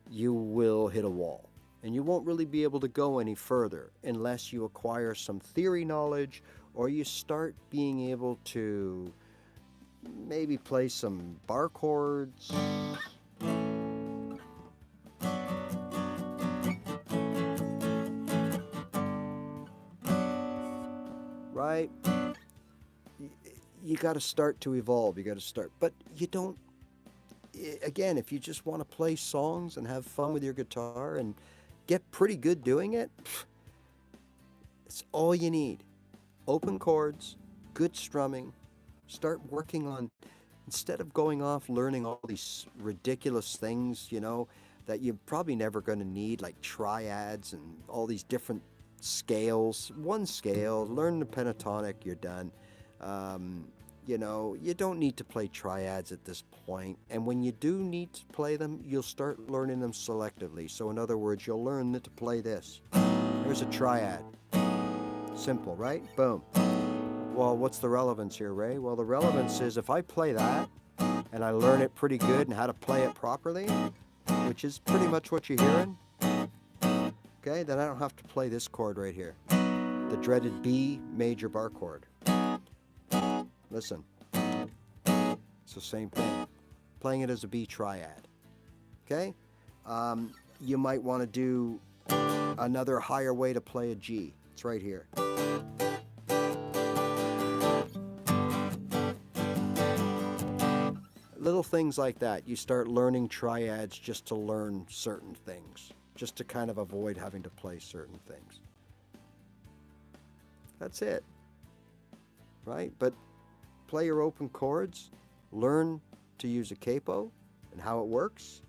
you will hit a wall. And you won't really be able to go any further unless you acquire some theory knowledge, or you start being able to maybe play some bar chords. Right? You got to start to evolve. You got to start. But you don't. Again, if you just want to play songs and have fun with your guitar and get pretty good doing it, it's all you need. Open chords, good strumming, start working on, instead of going off learning all these ridiculous things, you know, that you're probably never going to need, like triads and all these different scales. One scale, learn the pentatonic, you're done. You know, you don't need to play triads at this point. And when you do need to play them, you'll start learning them selectively. So in other words, you'll learn to play this. There's a triad. Simple, right? Boom. Well, what's the relevance here, Ray? Well, the relevance is if I play that and I learn it pretty good and how to play it properly, which is pretty much what you're hearing, okay, then I don't have to play this chord right here, the dreaded B major bar chord. Listen, it's the same thing. Playing it as a B triad. Okay? You might want to do another higher way to play a G. It's right here. Little things like that. You start learning triads just to learn certain things, just to kind of avoid having to play certain things. That's it. Right? But play your open chords, learn to use a capo and how it works.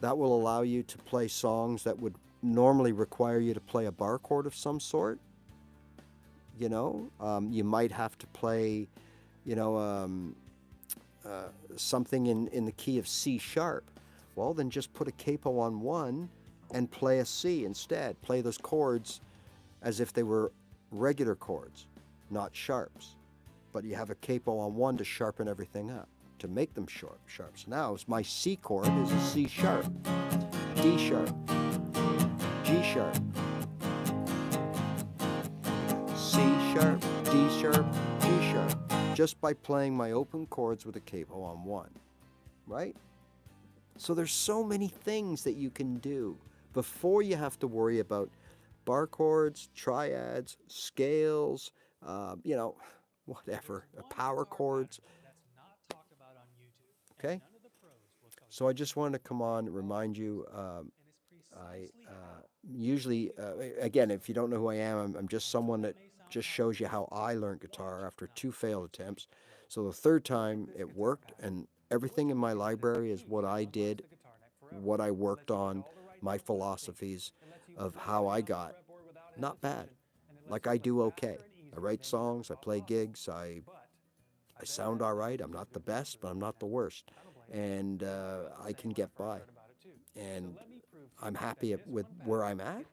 That will allow you to play songs that would normally require you to play a bar chord of some sort. You know, you might have to play, you know, something in the key of C sharp. Well, then just put a capo on one and play a C instead. Play those chords as if they were regular chords, not sharps. but you have a capo on one to sharpen everything up, to make them sharp. So now my C chord is a C sharp, D sharp, G sharp, C sharp, D sharp, G sharp, just by playing my open chords with a capo on one, right? So there's so many things that you can do before you have to worry about bar chords, triads, scales, you know, whatever, power chords. Okay? So I just wanted to come on and remind you, I usually, again, if you don't know who I am, I'm just someone that just shows you how I learned guitar after 2 failed attempts. So the third time it worked, and everything in my library is what I did, what I worked on, my philosophies of how I got not bad. Like I do okay. I write songs, I play gigs, I sound all right. I'm not the best, but I'm not the worst. And I can get by. And I'm happy with where I'm at.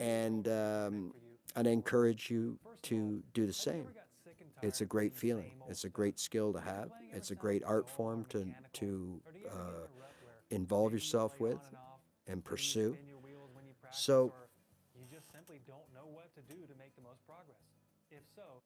And I encourage you to do the same. It's a great feeling. It's a great skill to have. It's a great art form to involve yourself with and pursue. So you just simply don't know what to do to make the most progress. If so,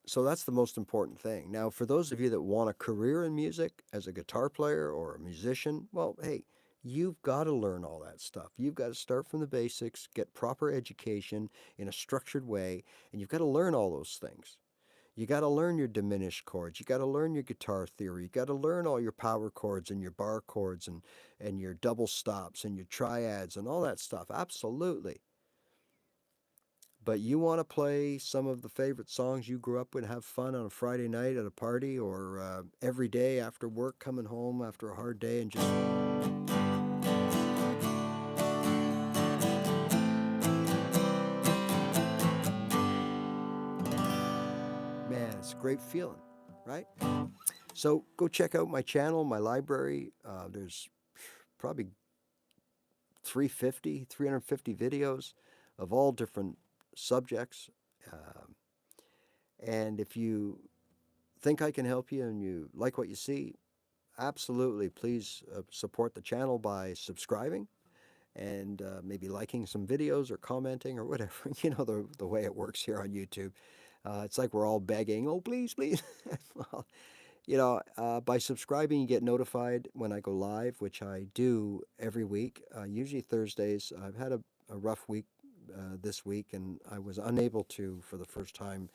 So that's the most important thing. Now, for those of you that want a career in music as a guitar player or a musician, well, hey, you've got to learn all that stuff. You've got to start from the basics, get proper education in a structured way, and you've got to learn all those things. You got to learn your diminished chords. You got to learn your guitar theory. You got to learn all your power chords and your bar chords and your double stops and your triads and all that stuff. Absolutely. But you want to play some of the favorite songs you grew up with, have fun on a Friday night at a party, or every day after work, coming home after a hard day and just... Man, it's a great feeling, right? So go check out my channel, my library. There's probably 350 videos of all different subjects. And if you think I can help you and you like what you see, absolutely, please support the channel by subscribing and maybe liking some videos or commenting or whatever. You know the way it works here on YouTube. It's like we're all begging, oh, please, please. Well, you know, by subscribing, you get notified when I go live, which I do every week, usually Thursdays. I've had a rough week this week, and I was unable to, for the first time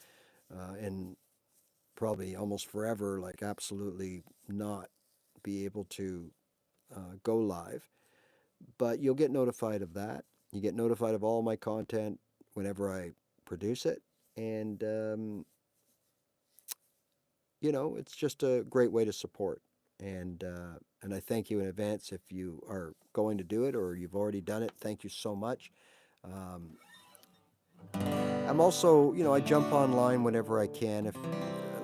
in probably almost forever, like absolutely not be able to go live. But you'll get notified of that. You get notified of all my content whenever I produce it. And, you know, it's just a great way to support. And I thank you in advance if you are going to do it or you've already done it. Thank you so much. I'm also, you know, I jump online whenever I can. If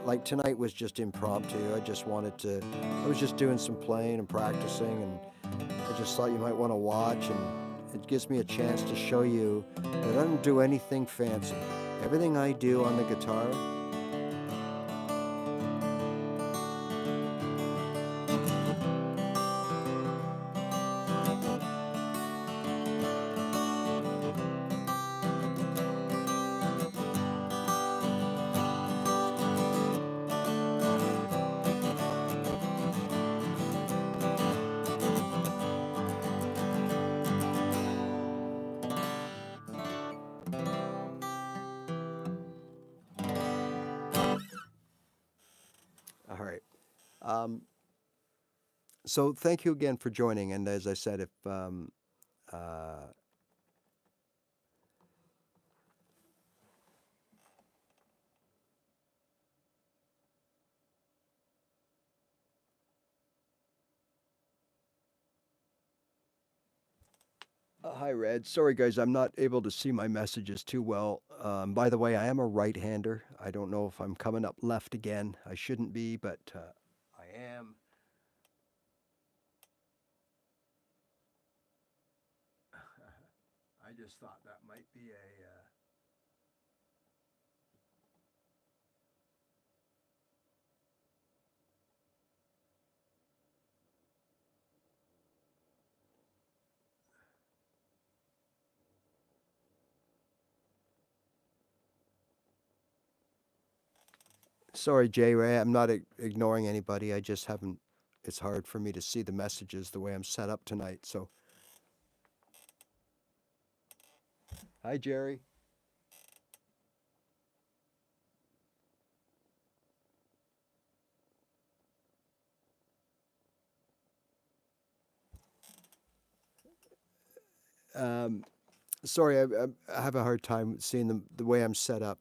like tonight was just impromptu. I was just doing some playing and practicing, and I just thought you might want to watch, and it gives me a chance to show you that I don't do anything fancy. Everything I do on the guitar, all right. So thank you again for joining. And as I said, if hi, Red. Sorry, guys, I'm not able to see my messages too well. By the way, I am a right-hander. I don't know if I'm coming up left again. I shouldn't be, but I am. I just thought that might be be a Sorry, J Ray, I'm not ignoring anybody. I just haven't. It's hard for me to see the messages the way I'm set up tonight. So, hi, Jerry. Sorry, I have a hard time seeing the way I'm set up.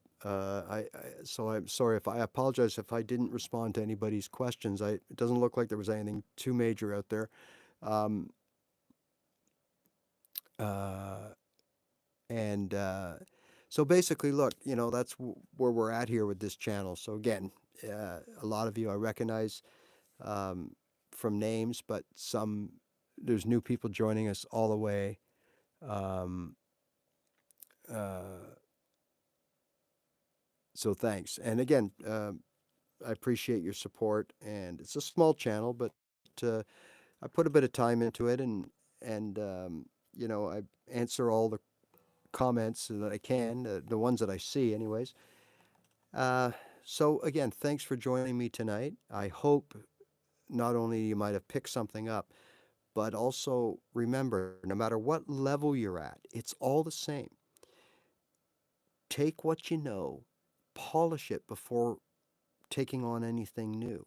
So I'm sorry if I apologize if I didn't respond to anybody's questions. It doesn't look like there was anything too major out there. Um, and so basically, look, that's where we're at here with this channel. So again, a lot of you I recognize from names, but there's new people joining us all the way. So thanks. And again, I appreciate your support. And it's a small channel, but I put a bit of time into it, and I answer all the comments that I can, the ones that I see, anyways. So again, thanks for joining me tonight. I hope not only you might have picked something up, but also remember, no matter what level you're at, it's all the same. Take what you know, polish it before taking on anything new,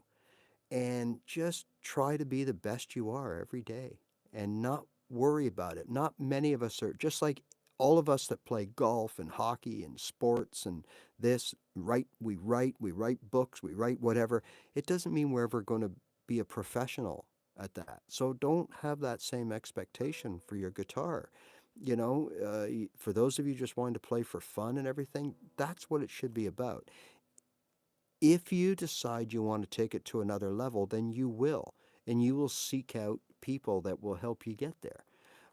and just try to be the best you are every day and not worry about it. Not many of us are, just like all of us that play golf and hockey and sports and this, we write books, we write whatever. It doesn't mean we're ever going to be a professional at that. So don't have that same expectation for your guitar. For those of you just wanting to play for fun and everything, that's what it should be about. If you decide you want to take it to another level, then you will, and you will seek out people that will help you get there.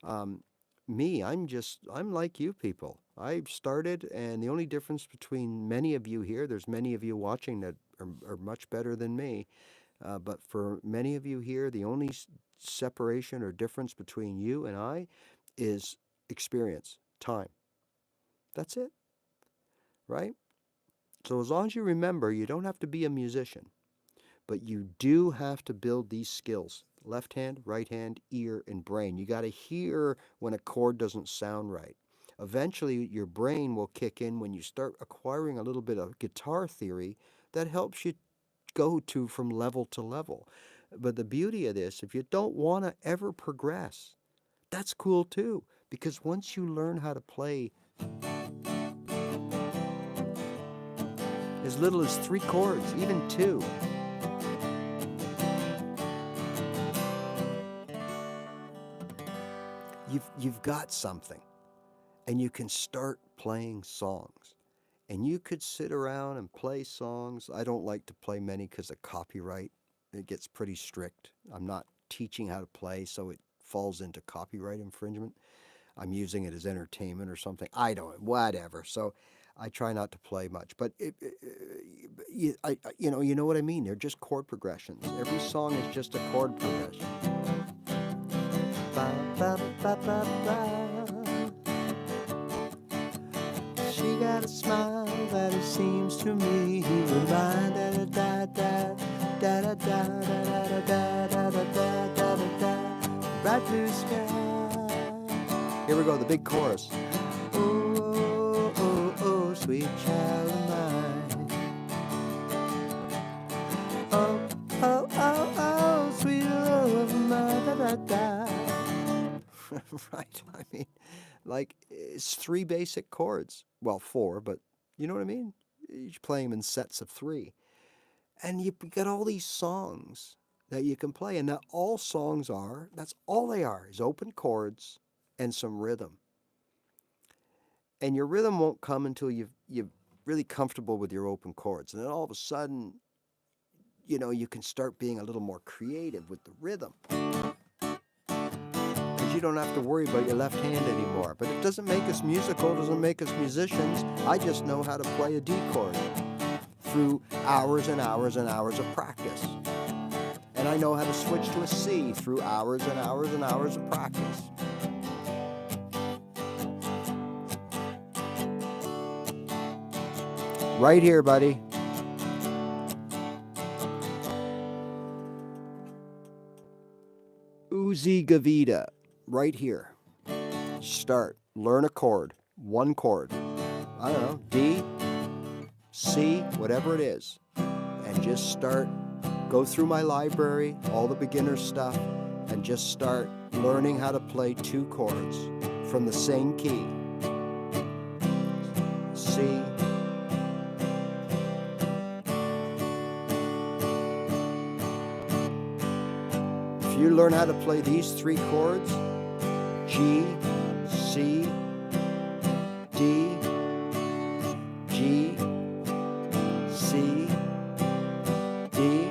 I'm like you people. I've started, and the only difference between many of you here, there's many of you watching that are much better than me, but for many of you here, the only separation or difference between you and I is experience, time. That's it, right? So as long as you remember, you don't have to be a musician, but you do have to build these skills: left hand, right hand, ear, and brain. You got to hear when a chord doesn't sound right. Eventually, your brain will kick in when you start acquiring a little bit of guitar theory that helps you go from level to level. But the beauty of this, if you don't want to ever progress, that's cool too, because once you learn how to play as little as 3 chords, even 2, you've got something, and you can start playing songs. And you could sit around and play songs. I don't like to play many because of copyright. It gets pretty strict. I'm not teaching how to play, so it falls into copyright infringement. I'm using it as entertainment or something. I don't, whatever. So I try not to play much. But you know what I mean. They're just chord progressions. Every song is just a chord progression. Ba, ba, ba, ba, ba. She got a smile that it seems to me remind da da da da da da da da da da da da da da bright blue sky. Here we go, the big chorus. Oh, oh, oh, oh, sweet child of mine. Oh, oh, oh, oh, sweet love of mine. Da da da. Right, I mean, like, it's 3 basic chords. Well, 4, but you know what I mean? You're playing them in sets of 3. And you got all these songs that you can play. And that's all they are, is open chords and some rhythm. And your rhythm won't come until you're really comfortable with your open chords. And then all of a sudden, you can start being a little more creative with the rhythm. Because you don't have to worry about your left hand anymore. But it doesn't make us musical, it doesn't make us musicians. I just know how to play a D chord through hours and hours and hours of practice. And I know how to switch to a C through hours and hours and hours of practice. Right here, buddy. Uzi Gavita, right here. Start, learn a chord, one chord. I don't know, D, C, whatever it is. And just start, go through my library, all the beginner stuff, and just start learning how to play two chords from the same key. C, if you learn how to play these three chords, G, C, D, G, C, D,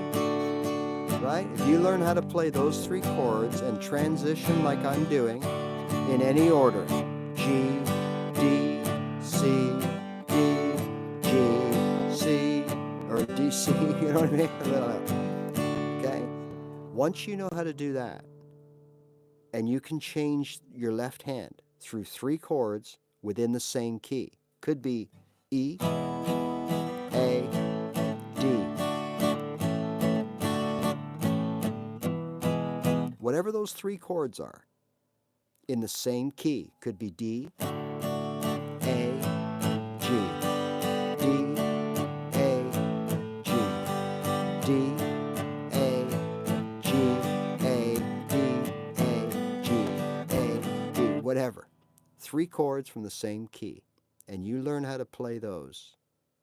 right? If you learn how to play those three chords and transition like I'm doing in any order, G, D, C, D, G, C, or D, C, you know what I mean? Okay? Once you know how to do that, and you can change your left hand through three chords within the same key. Could be E, A, D. Whatever those three chords are, in the same key. Could be D, A, G, D, A, G, D, A, G, A, D, A, G, A, D, whatever. Three chords from the same key. And you learn how to play those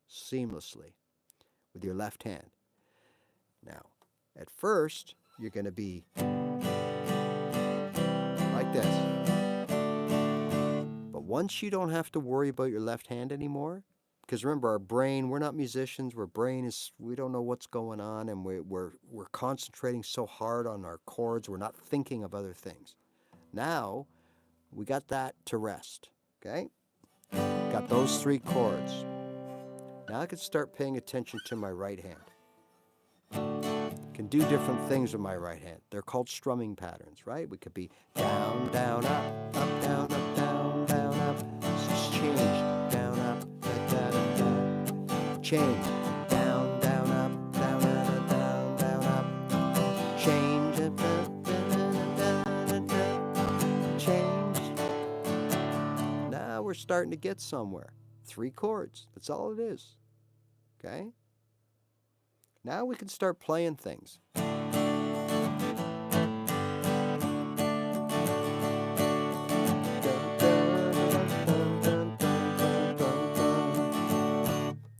seamlessly with your left hand. Now, at first, you're going to be like this. But once you don't have to worry about your left hand anymore, because remember, our brain, we're not musicians, we don't know what's going on, and we're concentrating so hard on our chords, we're not thinking of other things. Now, we got that to rest, okay? Got those three chords. Now I can start paying attention to my right hand. Can do different things with my right hand. They're called strumming patterns, right? We could be down, down, up, down, down, down, up. Just change, down, up, da, da, da. Change, down, down, up, down, down, down, up. Change, da, da, da, da, change. Now we're starting to get somewhere. Three chords. That's all it is. Okay? Now we can start playing things.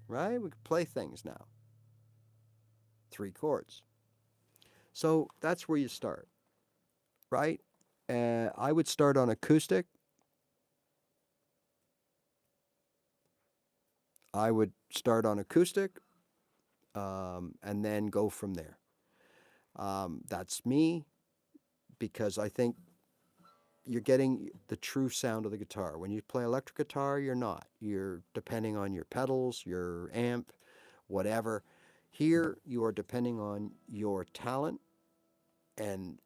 Right? We can play things now. Three chords. So that's where you start. Right? I would start on acoustic. And then go from there. That's me, because I think you're getting the true sound of the guitar. When you play electric guitar, you're not. You're depending on your pedals, your amp, whatever. Here, you are depending on your talent, and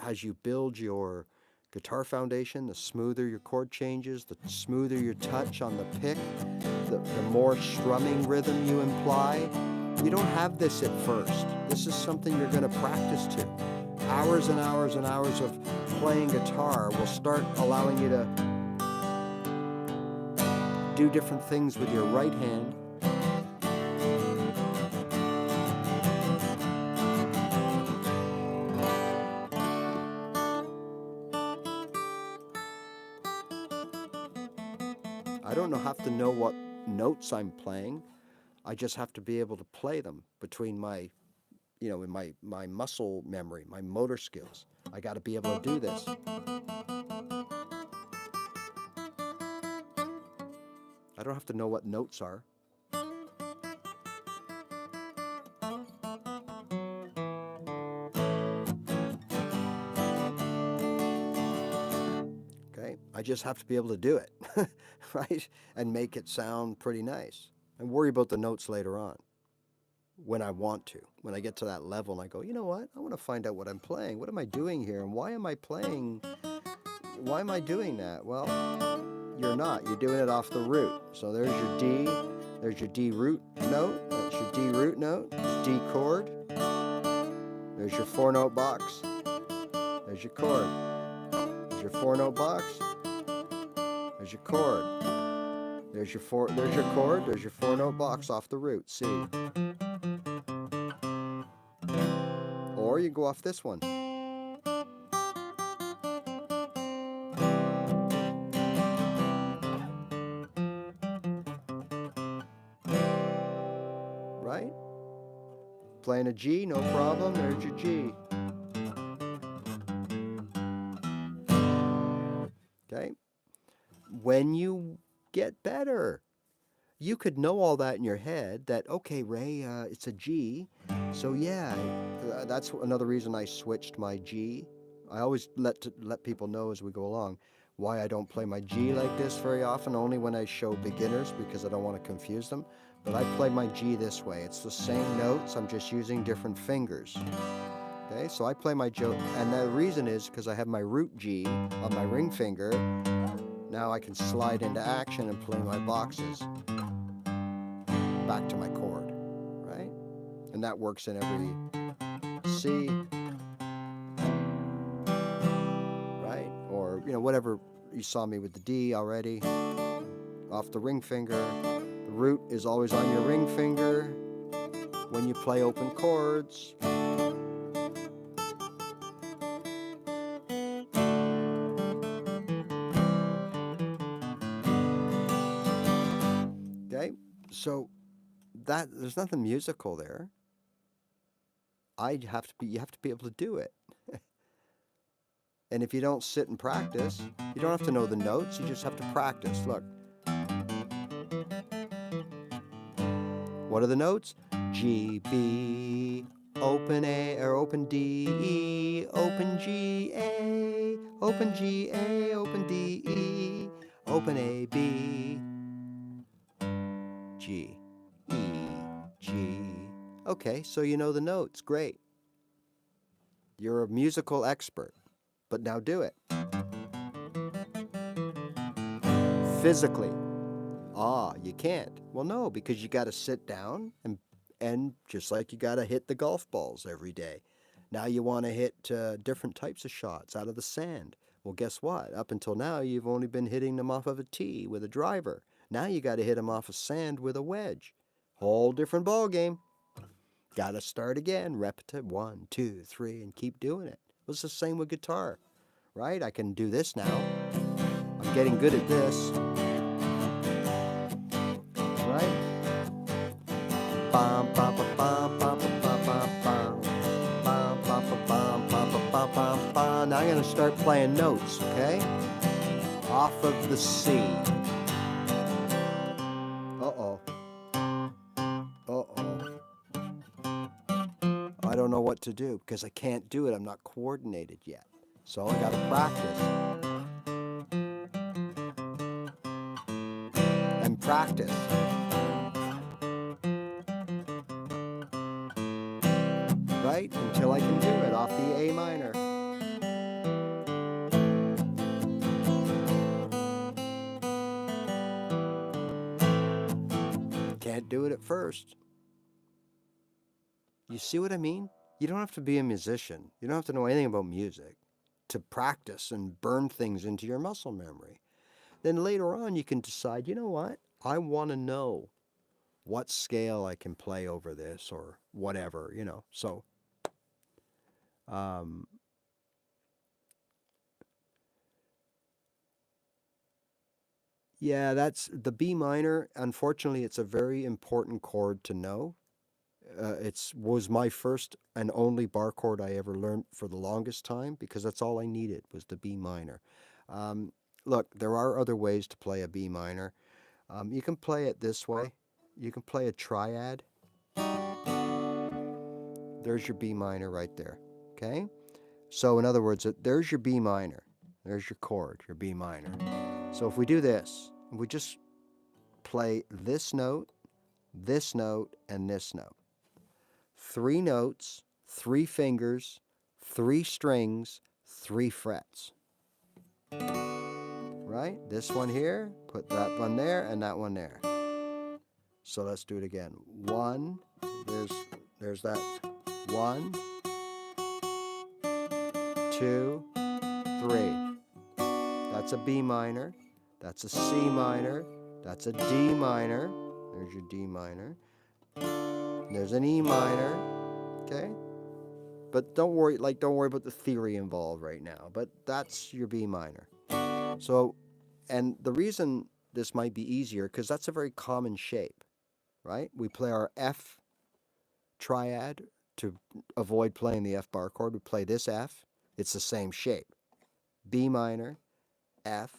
as you build your guitar foundation, the smoother your chord changes, the smoother your touch on the pick, the more strumming rhythm you imply. You don't have this at first. This is something you're going to practice to. Hours and hours and hours of playing guitar will start allowing you to do different things with your right hand. I don't have to know what notes I'm playing. I just have to be able to play them between my, in my muscle memory, my motor skills. I got to be able to do this. I don't have to know what notes are. just have to be able to do it, right? And make it sound pretty nice. And worry about the notes later on when I want to. When I get to that level and I go, you know what? I want to find out what I'm playing. What am I doing here? And why am I playing? Why am I doing that? Well, you're not. You're doing it off the root. So there's your D. There's your D root note. That's your D root note. D chord. There's your 4-note box. There's your chord. There's your 4-note box. There's your chord. There's your chord. There's your 4-note box off the root. C. Or you go off this one. Right? Playing a G, no problem. There's your G. Okay? When you get better, you could know all that in your head that, okay, Ray, it's a G. So yeah, that's another reason I switched my G. I always let people know as we go along why I don't play my G like this very often, only when I show beginners because I don't want to confuse them. But I play my G this way. It's the same notes, I'm just using different fingers. Okay, so I play my G, and the reason is because I have my root G on my ring finger. Now I can slide into action and play my boxes back to my chord, right? And that works in every C, right? Or, you know, whatever. You saw me with the D already, off the ring finger. The root is always on your ring finger when you play open chords. Okay, so that there's nothing musical there. You have to be able to do it. And if you don't sit and practice, you don't have to know the notes, you just have to practice. Look. What are the notes? G, B, open A, or open D, E, open G, A, open G, A, open D, E, open A, B, G, E, G. Okay, so you know the notes. Great. You're a musical expert, but now do it. Physically. You can't. Well, no, because you got to sit down and just like you got to hit the golf balls every day. Now you want to hit different types of shots out of the sand. Well, guess what? Up until now, you've only been hitting them off of a tee with a driver. Now you got to hit them off of sand with a wedge. Whole different ball game. Got to start again. Repetitive. 1, 2, 3, and keep doing it. Well, it's the same with guitar, right? I can do this now. I'm getting good at this. Right? Bum, bum, bum, bum, bum, bum, bum, bum, bum, bum, bum, bum, bum, bum, bum. Now I'm going to start playing notes, okay? Off of the C. Uh-oh. Uh-oh. I don't know what to do because I can't do it. I'm not coordinated yet. So I got to practice. And practice. Right? Until I can do it off the A minor. Can't do it at first. You see what I mean? You don't have to be a musician. You don't have to know anything about music to practice and burn things into your muscle memory. Then later on you can decide, you know what? I want to know what scale I can play over this or whatever, you know. So yeah, that's the B minor. Unfortunately, it's a very important chord to know. It was my first and only bar chord I ever learned for the longest time because that's all I needed was the B minor. Look, there are other ways to play a B minor. You can play it this way. You can play a triad. There's your B minor right there, okay? So in other words, there's your B minor. There's your chord, your B minor. So if we do this, we just play this note, and this note. 3 notes, 3 fingers, 3 strings, 3 frets. Right? This one here, put that one there, and that one there. So let's do it again. 1, there's that. 1, 2, 3. That's a B minor. That's a C minor. That's a D minor. There's your D minor. There's an E minor. Okay? But don't worry about the theory involved right now. But that's your B minor. So, and the reason this might be easier, because that's a very common shape, right? We play our F triad to avoid playing the F bar chord. We play this F. It's the same shape. B minor, F,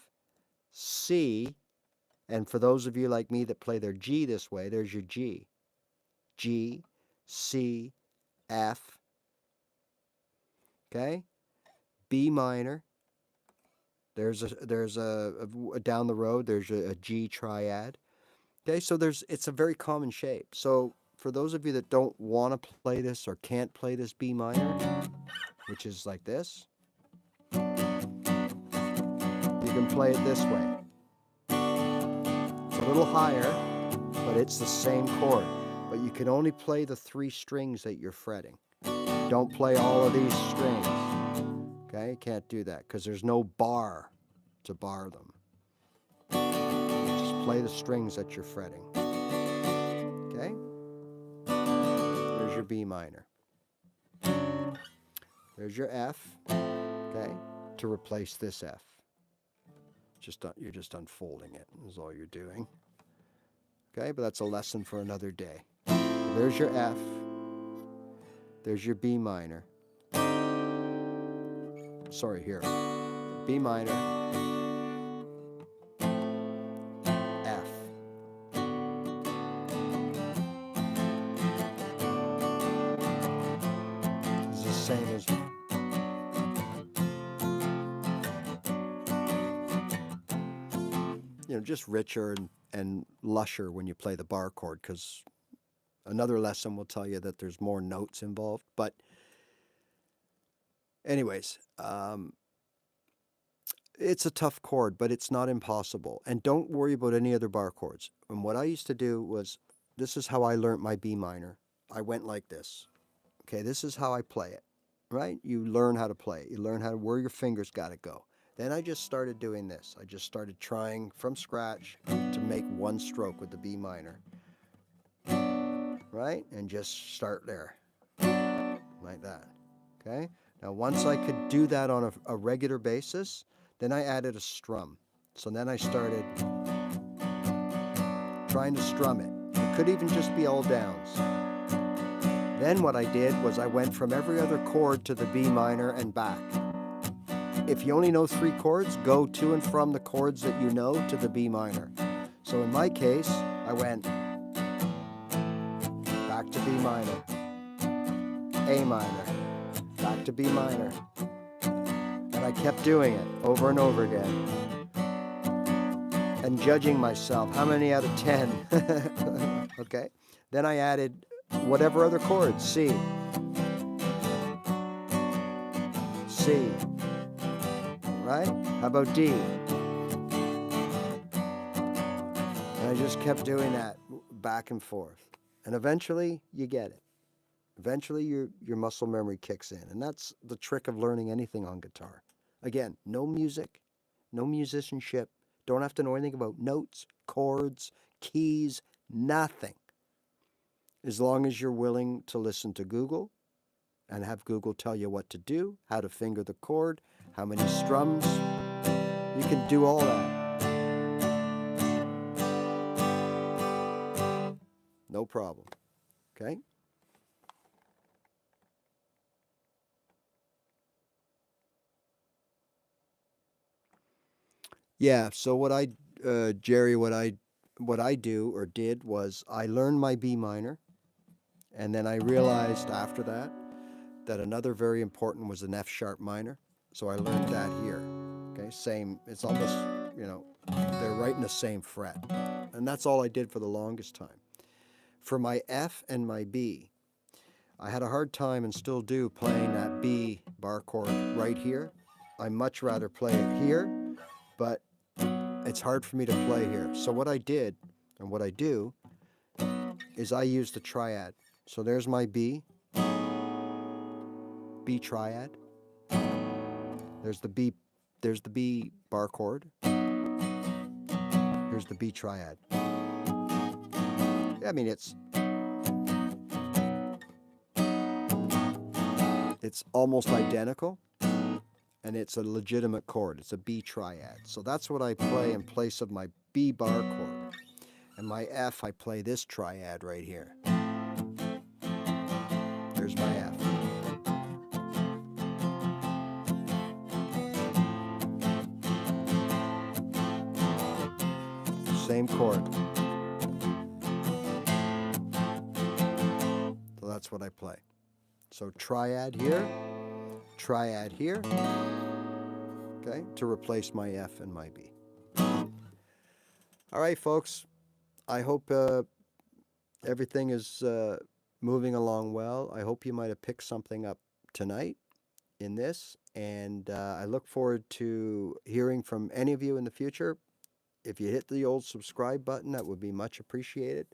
C, and for those of you like me that play their G this way, there's your G. G, C, F, okay? B minor, there's a down the road, there's a G triad. Okay, so it's a very common shape. So for those of you that don't want to play this or can't play this B minor, which is like this, you can play it this way. It's a little higher, but it's the same chord. But you can only play the 3 strings that you're fretting. Don't play all of these strings. Okay, can't do that because there's no bar to bar them. Just play the strings that you're fretting. Okay? There's your B minor. There's your F, okay, to replace this F. You're just unfolding it, is all you're doing. Okay, but that's a lesson for another day. There's your F. There's your B minor. Sorry, here. B minor. F. It's the same as... just richer and lusher when you play the bar chord, because another lesson will tell you that there's more notes involved. But anyways, it's a tough chord, but it's not impossible. And don't worry about any other bar chords. And what I used to do was, this is how I learned my B minor. I went like this. Okay, this is how I play it, right? You learn how to play it. You learn where your fingers got to go. Then I just started doing this. I just started trying from scratch to make one stroke with the B minor. Right? And just start there. Like that. Okay? Now once I could do that on a regular basis, then I added a strum. So then I started trying to strum it. It could even just be all downs. Then what I did was I went from every other chord to the B minor and back. If you only know 3 chords, go to and from the chords that you know to the B minor. So in my case, I went back to B minor, A minor, back to B minor. And I kept doing it over and over again. And judging myself, how many out of 10? Okay. Then I added whatever other chords, C, C. Right? How about D? And I just kept doing that back and forth. And eventually, you get it. Eventually, your muscle memory kicks in. And that's the trick of learning anything on guitar. Again, no music, no musicianship. Don't have to know anything about notes, chords, keys, nothing. As long as you're willing to listen to Google and have Google tell you what to do, how to finger the chord, how many strums, you can do all that. No problem. Okay? Yeah, so Jerry, what I do or did was I learned my B minor, and then I realized after that another very important was an F sharp minor. So I learned that here. Okay, same. It's almost you know, they're right in the same fret. And that's all I did for the longest time. For my F and my B, I had a hard time and still do playing that B bar chord right here. I much rather play it here, but it's hard for me to play here. So what I did, and what I do, is I use the triad. So there's my B triad. There's the B bar chord. Here's the B triad. I mean, it's almost identical, and it's a legitimate chord. It's a B triad. So that's what I play in place of my B bar chord. And my F, I play this triad right here. There's my F. Same chord. So that's what I play. So triad here, okay, to replace my F and my B. All right, folks, I hope everything is moving along well. I hope you might have picked something up tonight in this, and I look forward to hearing from any of you in the future. If you hit the old subscribe button, that would be much appreciated.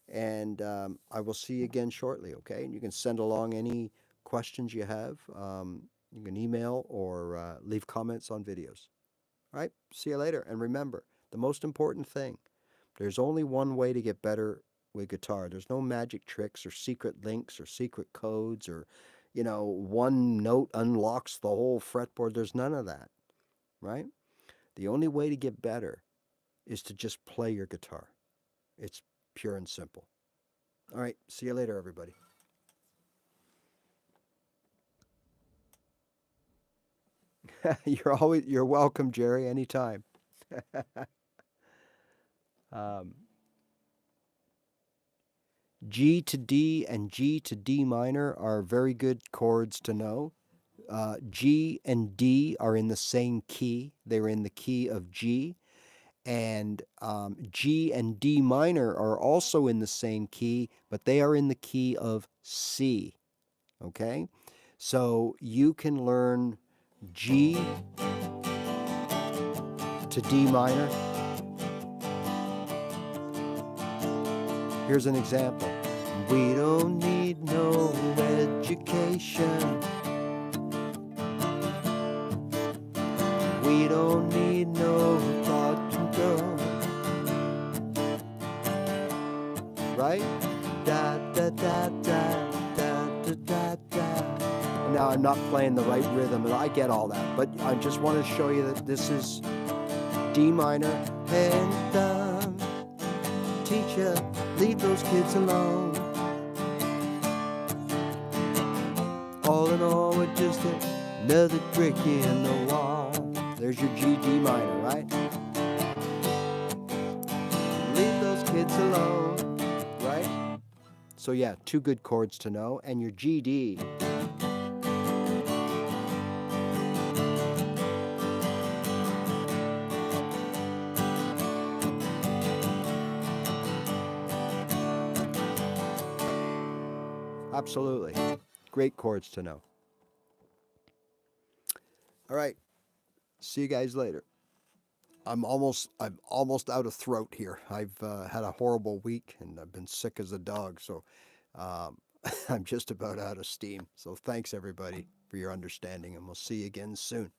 And I will see you again shortly, okay? And you can send along any questions you have. You can email or leave comments on videos. All right, see you later. And remember, the most important thing, there's only one way to get better with guitar. There's no magic tricks or secret links or secret codes or, you know, one note unlocks the whole fretboard. There's none of that, right? The only way to get better is to just play your guitar. It's pure and simple. All right, see you later, everybody. You're welcome, Jerry, anytime. G to D and G to D minor are very good chords to know. G and D are in the same key. They're in the key of G. And G and D minor are also in the same key, but they are in the key of C. Okay? So you can learn G to D minor. Here's an example. We don't need no education. We don't need no thought to go. Right? Da da da da da da da da. Now I'm not playing the right rhythm, and I get all that, but I just want to show you that this is D minor. And teacher, leave those kids alone. All in all, we're just another brick in the wall. There's your G, D minor, right? Leave those kids alone, right? So yeah, two good chords to know. And your G, D. Absolutely. Great chords to know. All right. See you guys later. I'm almost out of throat here. I've had a horrible week and I've been sick as a dog, so I'm just about out of steam. So thanks everybody for your understanding, and we'll see you again soon.